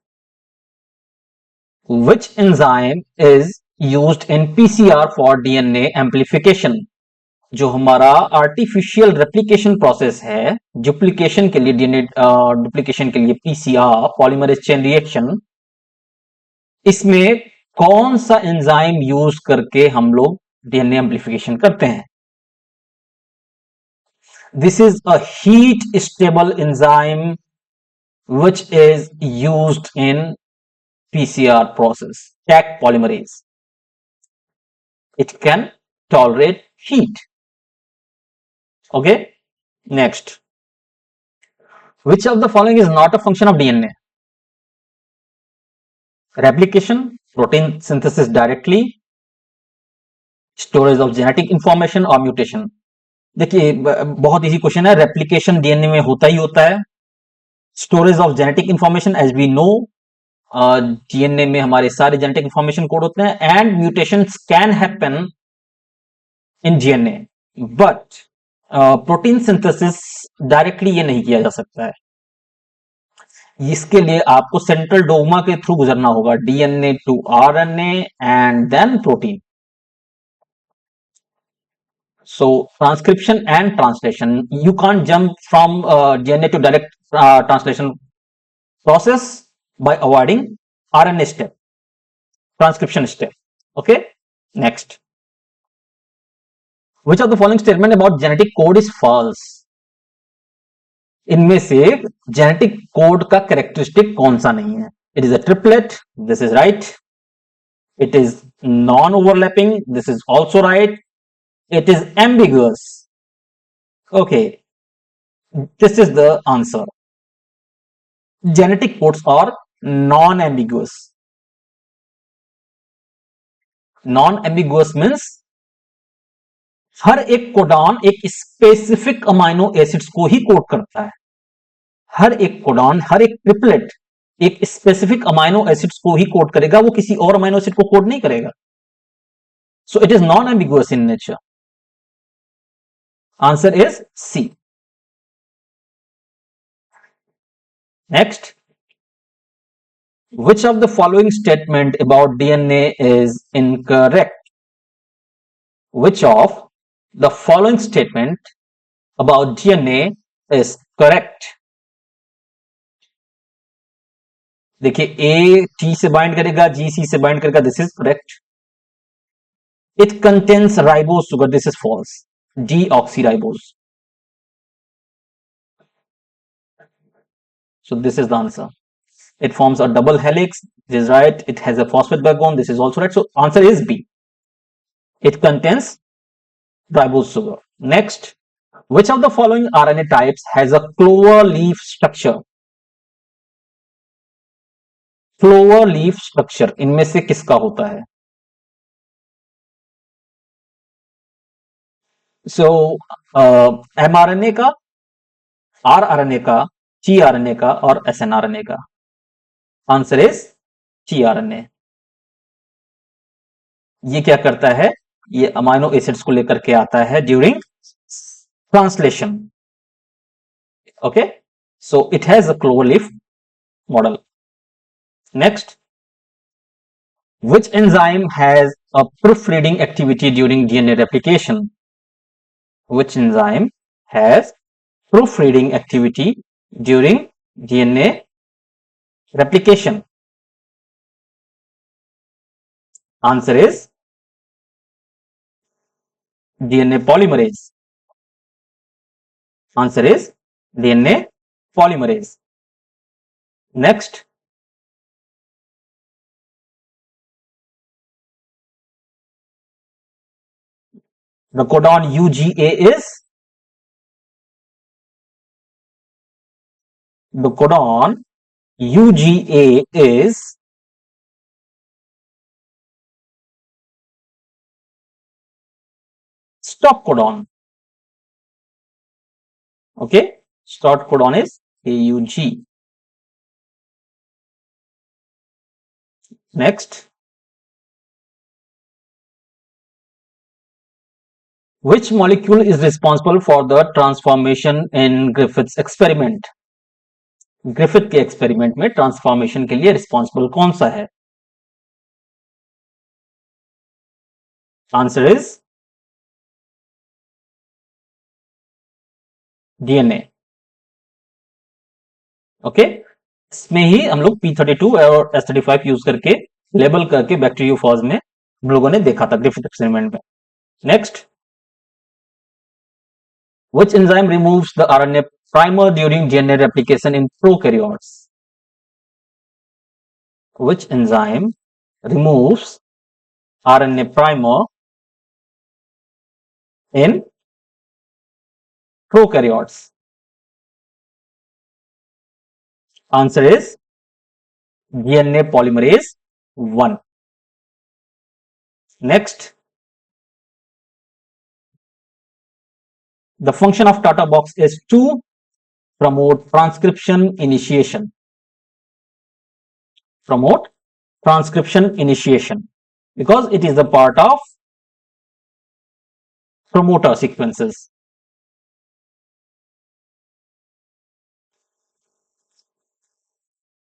which enzyme is used in PCR for DNA amplification? जो हमारा artificial replication process है, duplication के लिए DNA duplication के लिए PCR polymerase chain reaction, इसमें कौन सा एंजाइम यूज करके हम लोग डीएनए एम्प्लीफिकेशन करते हैं? This is a heat stable enzyme which is used in PCR process, Taq polymerase. It can tolerate heat. Okay. Next, which of the following is not a function of DNA? Replication, protein synthesis directly, storage of genetic information or mutation. देखिए बहुत easy question है. Replication DNA में होता ही होता है. Storage of genetic information, as we know DNA में हमारे सारे जेनेटिक इंफॉर्मेशन कोड होते हैं, and mutations can happen in DNA, but protein synthesis directly ये नहीं किया जा सकता है. इसके लिए आपको सेंट्रल डोग्मा के थ्रू गुजरना होगा, DNA to RNA and then protein. So transcription and translation, you can't jump from DNA to direct translation process by avoiding RNA step, transcription step. Okay. Next, which of the following statement about genetic code is false? इनमें से genetic code का characteristic कौन सा नहीं है? It is a triplet, this is right. It is non overlapping, this is also right. It is ambiguous. Okay, this is the answer. Genetic codes are non-ambiguous. Non-ambiguous means हर एक codon एक specific amino acids को ही code करता है. हर एक codon, हर एक triplet एक specific amino acids को ही code करेगा, वो किसी और अमाइनो एसिड को कोड नहीं करेगा. So it is non ambiguous in nature. Answer is C. Next, which of the following statement about DNA is incorrect? Which of the following statement about DNA is correct? देखिए, A T से bind करेगा, जी सी से bind करेगा, this is correct. It contains ribose sugar, this is false. Deoxyribose. So this is the answer. It forms a double helix. This is right. It has a phosphate backbone. This is also right. So answer is B. It contains ribose sugar. Next, which of the following RNA types has a clover leaf structure? Clover leaf structure इनमें से किसका होता है? So mRNA का, rRNA का, tRNA का और snRNA का. Answer is tRNA. ये क्या करता है? ये अमाइनो एसिड्स को लेकर के आता है during translation. Okay, so it has a clover leaf model. Next, which enzyme has a proofreading activity during DNA replication? Which enzyme has proofreading activity during DNA replication? Answer is DNA polymerase. Answer is DNA polymerase. Next, the codon UGA is, the codon UGA is stop codon. Okay, start codon is AUG. Next, which molecule is responsible for the transformation in Griffith's experiment? Griffith के experiment में transformation के लिए responsible कौन सा है? Answer is DNA. Okay, इसमें ही हम लोग P32 और S35 यूज करके लेबल करके बैक्टीरियोफॉज में हम लोगों ने देखा था ग्रिफिथ एक्सपेरिमेंट में. Next, which enzyme removes the RNA primer during DNA replication in prokaryotes? Which enzyme removes RNA primer in prokaryotes? Answer is DNA polymerase 1. Next, the function of Tata box is to promote transcription initiation. Promote transcription initiation because it is a part of promoter sequences.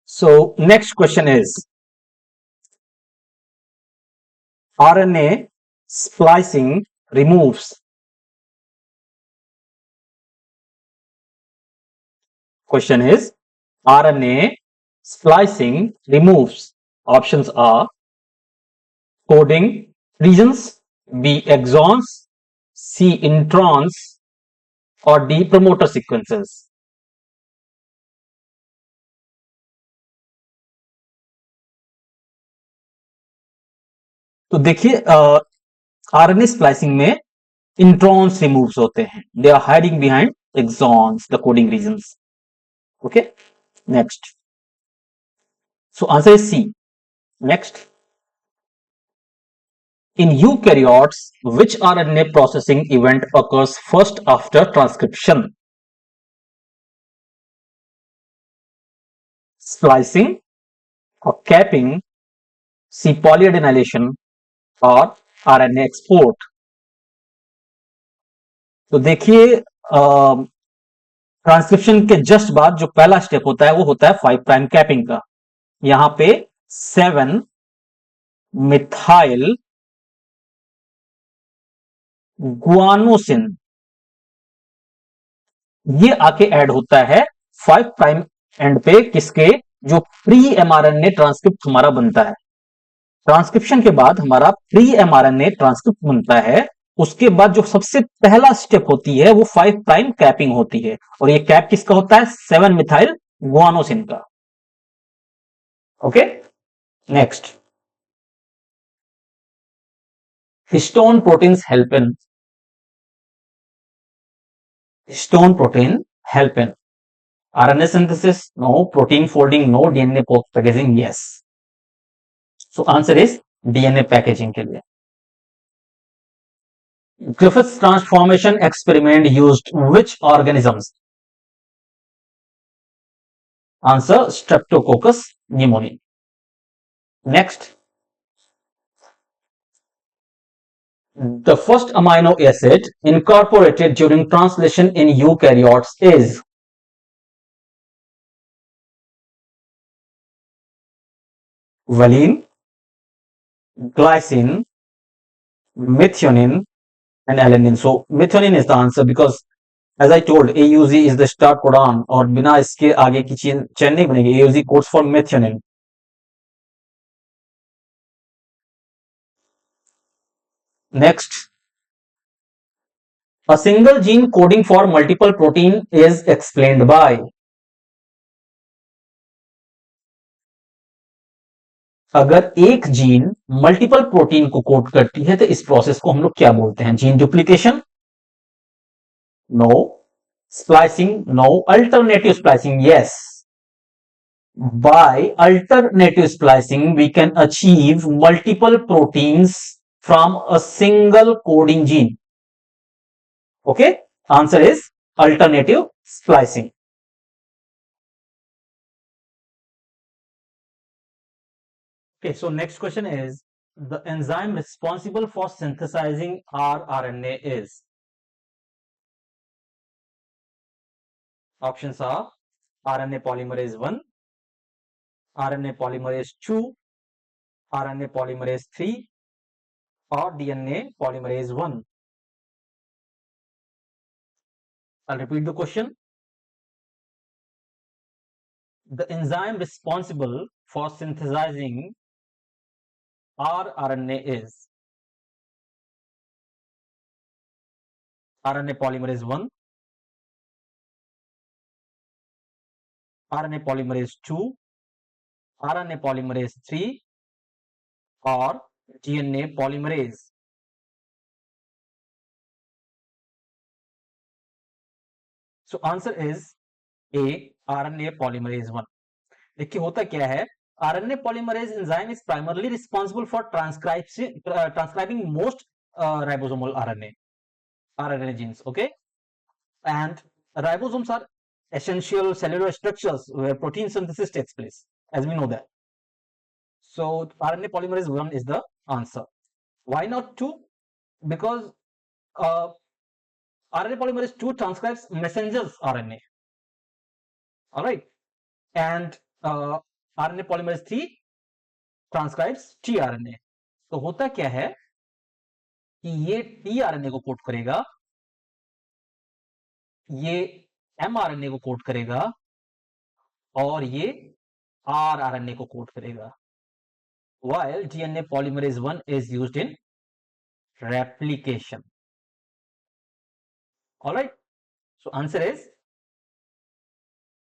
So next question is RNA splicing removes. Question is RNA splicing removes. Options are coding regions, B exons, C introns, or D promoter sequences. तो देखिए RNA splicing में introns removes होते हैं. They are hiding behind exons, the coding regions. Okay, next. So answer is C. Next, in eukaryotes, which RNA processing event occurs first after transcription? Splicing or capping, C polyadenylation, और RNA export. तो देखिए transcription के just बाद जो पहला step होता है वो होता है 5 प्राइम कैपिंग का. यहां पे 7 मिथाइल गुआनोसिन ये आके ऐड होता है 5 प्राइम एंड पे, किसके? जो प्री एमआरएनए ट्रांसक्रिप्ट हमारा बनता है. ट्रांसक्रिप्शन के बाद हमारा प्री एमआरएनए ट्रांसक्रिप्ट बनता है. उसके बाद जो सबसे पहला स्टेप होती है वो 5 प्राइम कैपिंग होती है, और ये कैप किसका होता है? 7 मिथाइल गुआनोसिन का. Okay, next. Histone proteins help in. Histone protein help in RNA synthesis? No. Protein folding? No. DNA packaging? Yes. So answer is DNA packaging के लिए. Griffith's transformation experiment used which organisms? Answer Streptococcus pneumoniae. Next, the first amino acid incorporated during translation in eukaryotes is valine, glycine, methionine, and alanine. So methionine is the answer because as I told, AUG is the start codon और बिना इसके आगे की chain नहीं बनेगी. AUG codes for methionine. Next, a single gene coding for multiple protein is explained by. अगर एक gene multiple protein को कोड करती है तो इस प्रोसेस को हम लोग क्या बोलते हैं? Gene duplication? No. Splicing? No. Alternative splicing? Yes. By alternative splicing we can achieve multiple proteins from a single coding gene. Okay, answer is alternative splicing. Okay, so next question is the enzyme responsible for synthesizing rRNA is. Options are RNA polymerase 1, RNA polymerase 2, RNA polymerase 3, or DNA polymerase 1. I'll repeat the question. The enzyme responsible for synthesizing rRNA is RNA polymerase 1, RNA polymerase 2, RNA polymerase 3, or DNA polymerase. So answer is A, RNA polymerase 1. देखिए होता क्या है, RNA polymerase enzyme is primarily responsible for transcribing most ribosomal RNA genes, okay? And ribosomes are essential cellular structures where protein synthesis takes place, as we know that. So RNA polymerase 1 is the answer. Why not 2? Because RNA polymerase 2 transcribes messenger's RNA. All right. And RNA polymerase 3 transcribes tRNA. तो होता क्या है कि ये tRNA को code करेगा, ये mRNA को कोड करेगा और ये rRNA को कोड करेगा. While DNA polymerase 1 is used in replication. All right. So answer is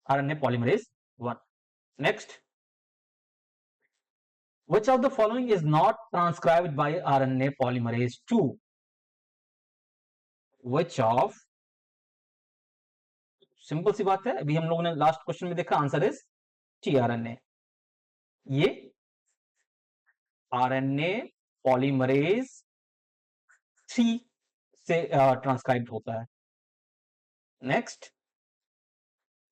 RNA polymerase 1. Next. Which of the following is not transcribed by RNA polymerase 2? Which of? Simple सी बात है, अभी हम लोगों ने लास्ट क्वेश्चन में देखा, answer is tRNA. ये RNA polymerase 3 से ट्रांसक्राइब्ड होता है. Next,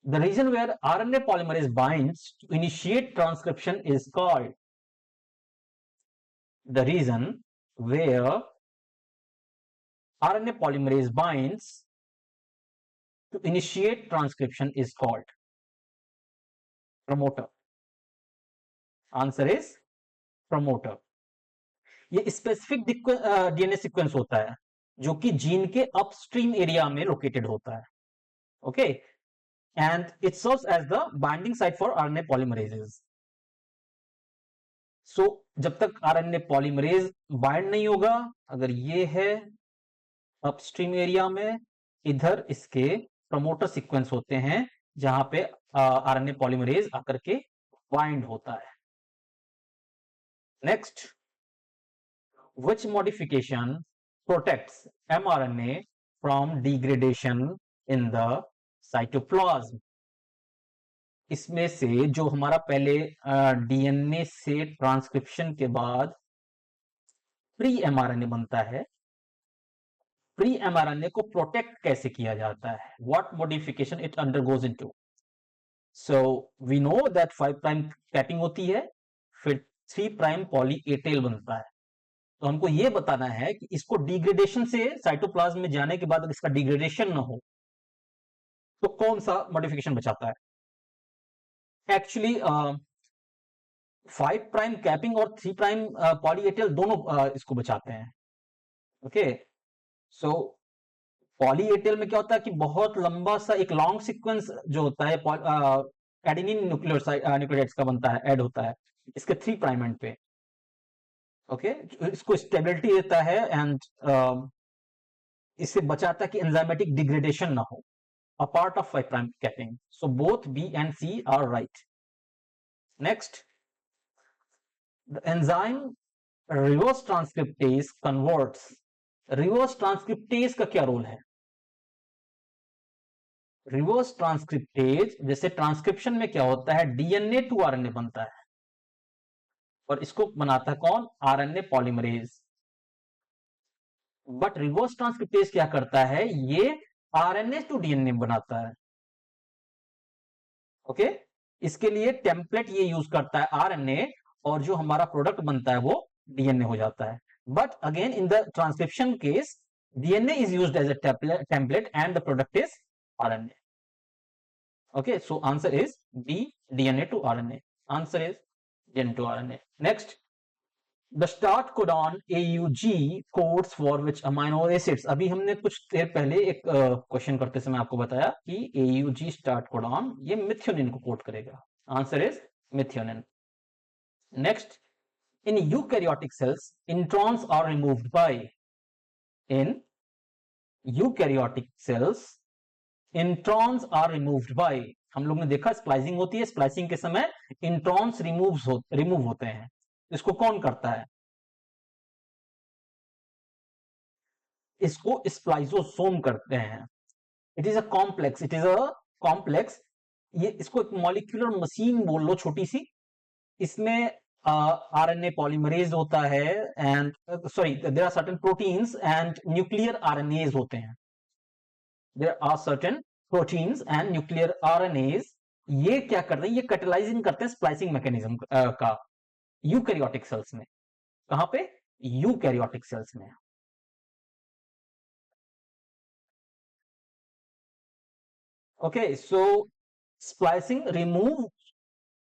the region where RNA polymerase binds to initiate transcription is called. The region where RNA polymerase binds to initiate transcription is called promoter. Answer is promoter. ये specific DNA sequence होता है जो कि gene के upstream area में located होता है. Okay, and it serves as the binding site for RNA polymerases. So जब तक RNA polymerase बाइंड नहीं होगा, अगर ये है अपस्ट्रीम एरिया में, इधर इसके प्रमोटर सीक्वेंस होते हैं जहां पे RNA polymerase आकर के बाइंड होता है. Next, which modification protects mRNA from degradation in the cytoplasm? इसमें से जो हमारा पहले डीएनए से ट्रांसक्रिप्शन के बाद प्री एमआरएनए बनता है, प्री एमआरएनए को प्रोटेक्ट कैसे किया जाता है? What modification it undergoes into? So we know that 5 prime capping होती है, फिर 3 प्राइम पॉली ए टेल बनता है. तो हमको ये बताना है कि इसको डिग्रेडेशन से साइटोप्लाज्म में जाने के बाद अगर इसका डिग्रेडेशन ना हो तो कौन सा मॉडिफिकेशन बचाता है? एक्चुअली 5 प्राइम कैपिंग और 3 प्राइम पॉली ए टेल दोनों इसको बचाते हैं. Okay, so poly A tail में क्या होता है कि बहुत लंबा सा एक लॉन्ग सीक्वेंस जो होता है एडेनिन न्यूक्लियोटाइड्स का बनता है, ऐड होता है इसके 3 प्राइम एंड पे. ओके, इसको स्टेबिलिटी देता है एंड इससे बचाता है कि एंजाइमेटिक डिग्रेडेशन ना हो, a part of 5 prime capping. So both B and C are right. Next, the enzyme reverse transcriptase converts. Reverse transcriptase का क्या रोल है? रिवर्स ट्रांसक्रिप्टेज, जैसे ट्रांसक्रिप्शन में क्या होता है, डीएनए टू आरएनए बनता है और इसको बनाता है कौन? RNA polymerase. But reverse transcriptase क्या करता है? ये आरएनए टू डीएनए बनाता है। ओके, इसके लिए टेम्पलेट ये यूज करता है आरएनए, और जो हमारा प्रोडक्ट बनता है वो डीएनए हो जाता है। But again in the transcription case DNA is used as a template and the product is RNA. Okay, so answer is B, DNA to RNA. Answer is DNA to RNA. Next, the start codon AUG codes for which amino acids. अभी हमने कुछ देर पहले एक question करते समय आपको बताया कि AUG start codon ये मिथ्योनिन को कोड करेगा। Answer is methionine. Next, in eukaryotic cells introns are removed by, in eukaryotic cells introns are removed by, हम लोग ने देखा स्प्लाइसिंग होती है, स्प्लाइसिंग के समय इंट्रॉन्स रिमूव होते हैं। इसको कौन करता है? इसको स्प्लाइसोसोम करते हैं। इट इज अ कॉम्प्लेक्स, ये इसको एक मॉलिक्यूलर मशीन बोल लो छोटी सी। इसमें आरएनए पॉलीमरेज होता है and sorry there are certain proteins and nuclear RNAs होते हैं। There are certain proteins and nuclear RNAs. ये क्या करते हैं? ये कैटेलाइजिंग करते हैं स्प्लाइसिंग मैकेनिज्म का यूकैरियोटिक सेल्स में। कहां पे? यूकैरियोटिक सेल्स में। Okay, so splicing remove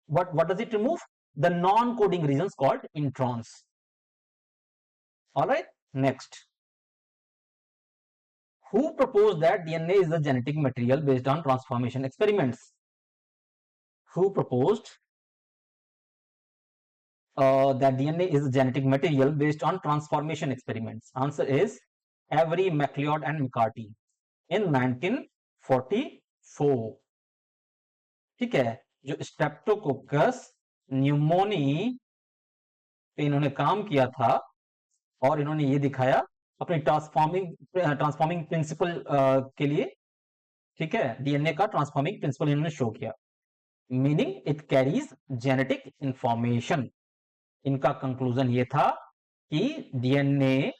what does it remove? The non-coding regions called introns. All right, next, who proposed that DNA is the genetic material based on transformation experiments? Who proposed that DNA is a genetic material based on transformation experiments? Answer is Avery, MacLeod and McCarthy in 1944. ठीक है, जो Streptococcus pneumoniae पे इन्होंने काम किया था और इन्होंने ये दिखाया अपनी ट्रांसफॉर्मिंग प्रिंसिपल के लिए। ठीक है, डीएनए का ट्रांसफॉर्मिंग प्रिंसिपल इन्होंने शो किया, meaning it carries genetic information. इनका कंक्लूजन ये था कि DNA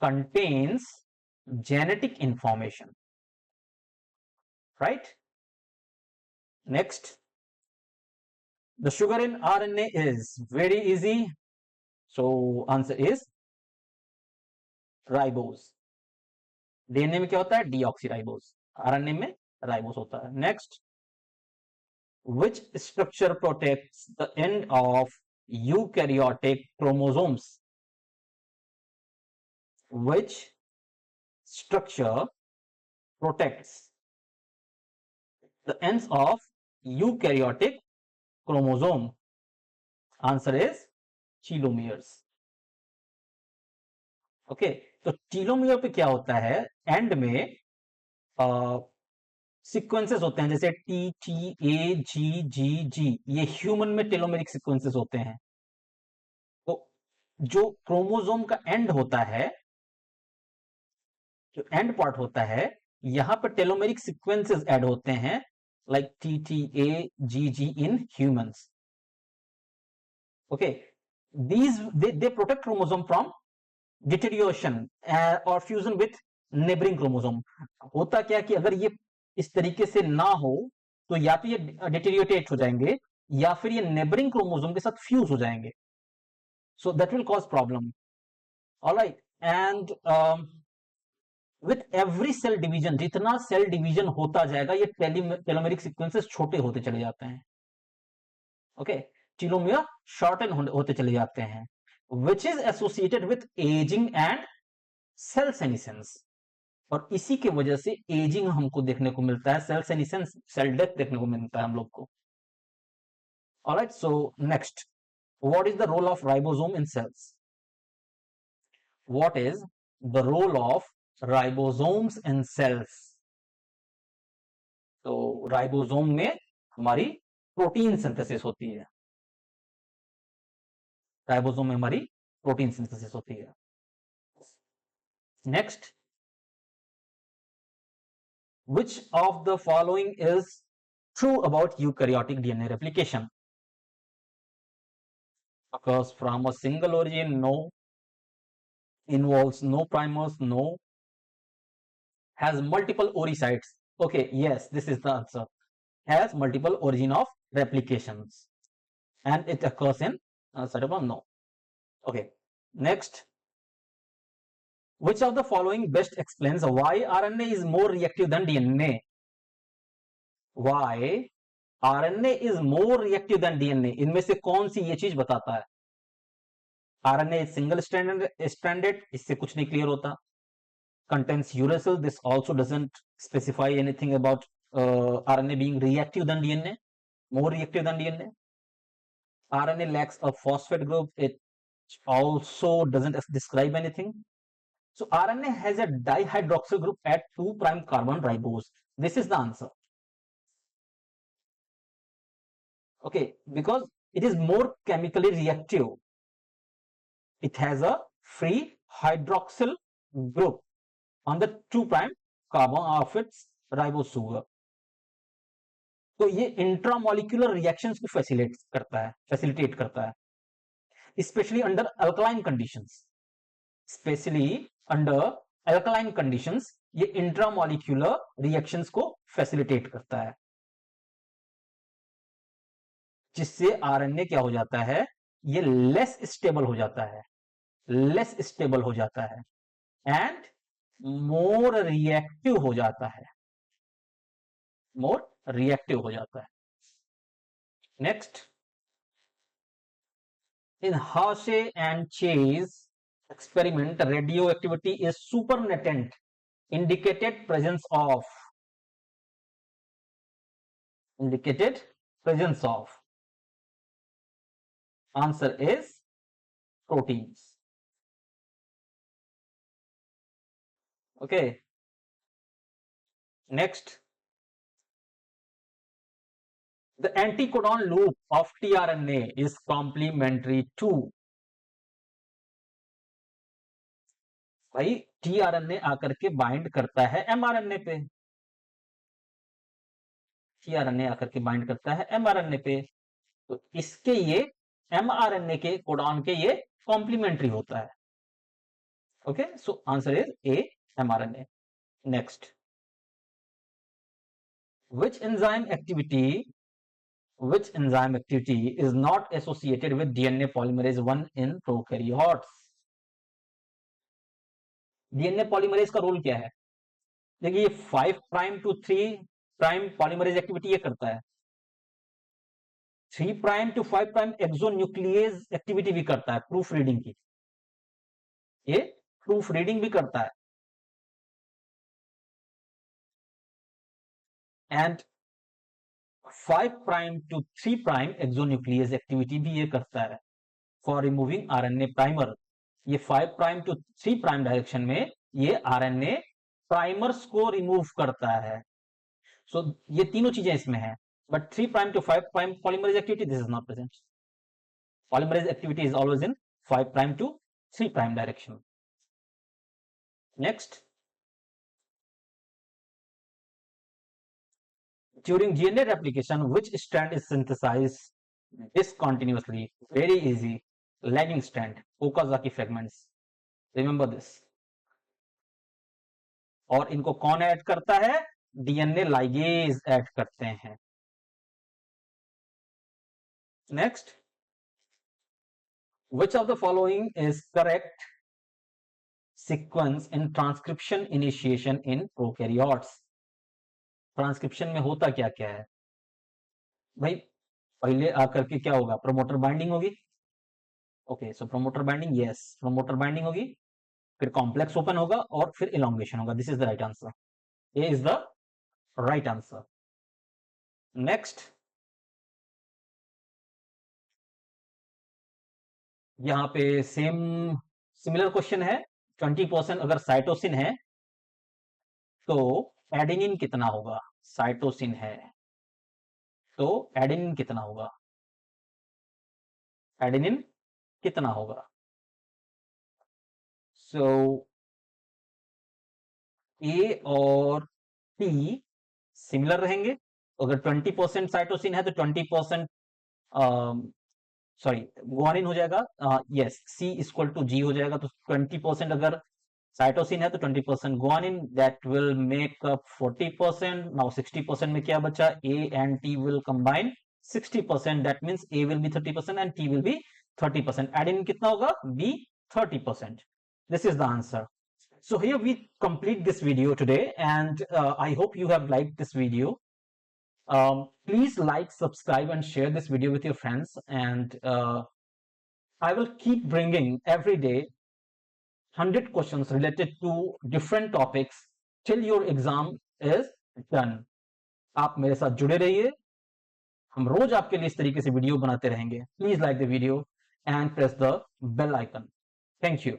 contains genetic information. Right, next, the sugar in RNA is very easy, so answer is ribose. DNA में क्या होता है? डीऑक्सीराइबोस। आरएनए में राइबोस होता है। Next, which structure protects the end of eukaryotic chromosomes? Which structure protects the ends of eukaryotic chromosome? Answer is telomeres. Okay, तो telomere पे क्या होता है? एंड में सीक्वेंसेस होते हैं, जैसे टी टी ए जी जी जी, ये ह्यूमन में टेलोमेरिक सीक्वेंसेस होते हैं। तो जो क्रोमोसोम का एंड होता है, जो एंड पार्ट होता है, यहां पर टेलोमेरिक सीक्वेंसेस ऐड होते हैं, like T T A G G in humans. Okay, these they protect chromosome from deterioration और फ्यूजन विथ नेबरिंग क्रोमोसोम। होता क्या कि अगर ये इस तरीके से ना हो तो या तो ये डिटेरियोरेट हो जाएंगे या फिर ये नेबरिंग क्रोमोसोम के साथ फ्यूज हो जाएंगे, so that will cause problem. Alright, and with every cell division, जितना सेल डिवीजन होता जाएगा ये टेलोमेरिक सीक्वेंसेस छोटे होते चले जाते हैं। ओके, टेलोमियर शॉर्टन होते चले जाते हैं, which is associated with aging and cell senescence, और इसी के वजह से एजिंग हमको देखने को मिलता है, सेल सेनेसेंस, सेल डेथ देखने को मिलता है हम लोग को। Alright, so next, what is the role of ribosome in cells? What is the role of ribosomes in cells? तो राइबोसोम में हमारी प्रोटीन सिंथेसिस होती है, राइबोसोम में हमारी प्रोटीन सिंथेसिस होती है। Next, which of the following is true about eukaryotic DNA replication? Occurs from a single origin? No. Involves no primers? No. has multiple ori sites. Okay, yes, this is the answer. Has multiple origin of replications and it occurs in cytoplasm. No. Okay, next. Which of the following best explains why RNA is more reactive than DNA? Why RNA is more reactive than DNA? इनमें से कौन सी ये चीज बताता है? RNA is single stranded, इससे कुछ नहीं क्लियर होता. Contains uracil, this also doesn't specify anything about RNA being reactive than DNA, more reactive than DNA. RNA lacks a phosphate group, it also doesn't describe anything. So RNA has a dihydroxyl group at 2' carbon ribose. This is the answer. Okay, because it is more chemically reactive. It has a free hydroxyl group on the 2' carbon of its ribose sugar. तो ये intramolecular reactions को facilitate करता है, specially under alkaline conditions. Specially under alkaline conditions ये intramolecular reactions को facilitate करता है, जिससे आरएनए क्या हो जाता है, ये लेस स्टेबल हो जाता है, लेस स्टेबल हो जाता है एंड मोर रिएक्टिव हो जाता है, मोर रिएक्टिव हो जाता है. Next, in Hershey and Chase experiment, radioactivity is supernatant, indicated presence of answer is proteins. Okay, next, the anticodon loop of tRNA is complementary to. भाई tRNA आकर के bind करता है mRNA पे, tRNA आकर के बाइंड करता है mRNA पे, तो इसके ये mRNA के कोडॉन के ये कॉम्प्लीमेंट्री होता है. Okay, so answer is A, mRNA. Next, which enzyme activity is not associated with DNA polymerase 1 in prokaryotes? DNA polymerase का रोल क्या है? देखिए, ये 5' to 3' पॉलीमरेज एक्टिविटी ये करता है, 3' to 5' एक्सोन्यूक्लियेज एक्टिविटी भी करता है, प्रूफ रीडिंग की, ये प्रूफ रीडिंग भी करता है, एंड 5' to 3' एक्सोन्यूक्लियेज एक्टिविटी भी ये करता है फॉर रिमूविंग आरएनए प्राइमर. ये 5' to 3' डायरेक्शन में ये आरएनए प्राइमर्स को रिमूव करता है. सो ये तीनों चीजें इसमें है, but 3' to 5' polymerase activity, this is not present. Polymerase activity is always in 5' to 3' direction. Next, during DNA replication, which strand is synthesized discontinuously? Very easy, lagging strand, Okazaki fragments. Remember this. और इनको कौन add करता है? DNA ligase add करते हैं. Next, which of the following is correct sequence in transcription initiation in prokaryotes? Transcription में होता क्या क्या है भाई? पहले आकर के क्या होगा? प्रोमोटर बाइंडिंग होगी. Okay, so promoter binding, yes, promoter binding होगी, फिर कॉम्प्लेक्स ओपन होगा और फिर इलॉन्गेशन होगा. This is the right answer. A is the right answer. Next, यहां पे सिमिलर क्वेश्चन है. 20% अगर साइटोसिन है तो एडेनिन कितना होगा? साइटोसिन है तो एडेनिन कितना होगा? एडेनिन कितना होगा? सो ए और टी सिमिलर रहेंगे. अगर 20% साइटोसिन है तो 20% सॉरी गुआनिन हो जाएगा. यस, सी इक्वल टू जी हो जाएगा. तो 20% अगर साइटोसिन है तो 20% guanine, that will make up 40%. Now 60% में क्या बचा? A and T will combine 60%. That means A will be 30% and T will be 30%. Adenine कितना होगा? B 30%. This is the answer. So here we complete this video today, and I hope you have liked this video. Please like, subscribe, and share this video with your friends, and I will keep bringing every day 100 questions related to different topics till your exam is done. आप मेरे साथ जुड़े रहिए, हम रोज आपके लिए इस तरीके से वीडियो बनाते रहेंगे. Please like the video and press the bell icon. Thank you.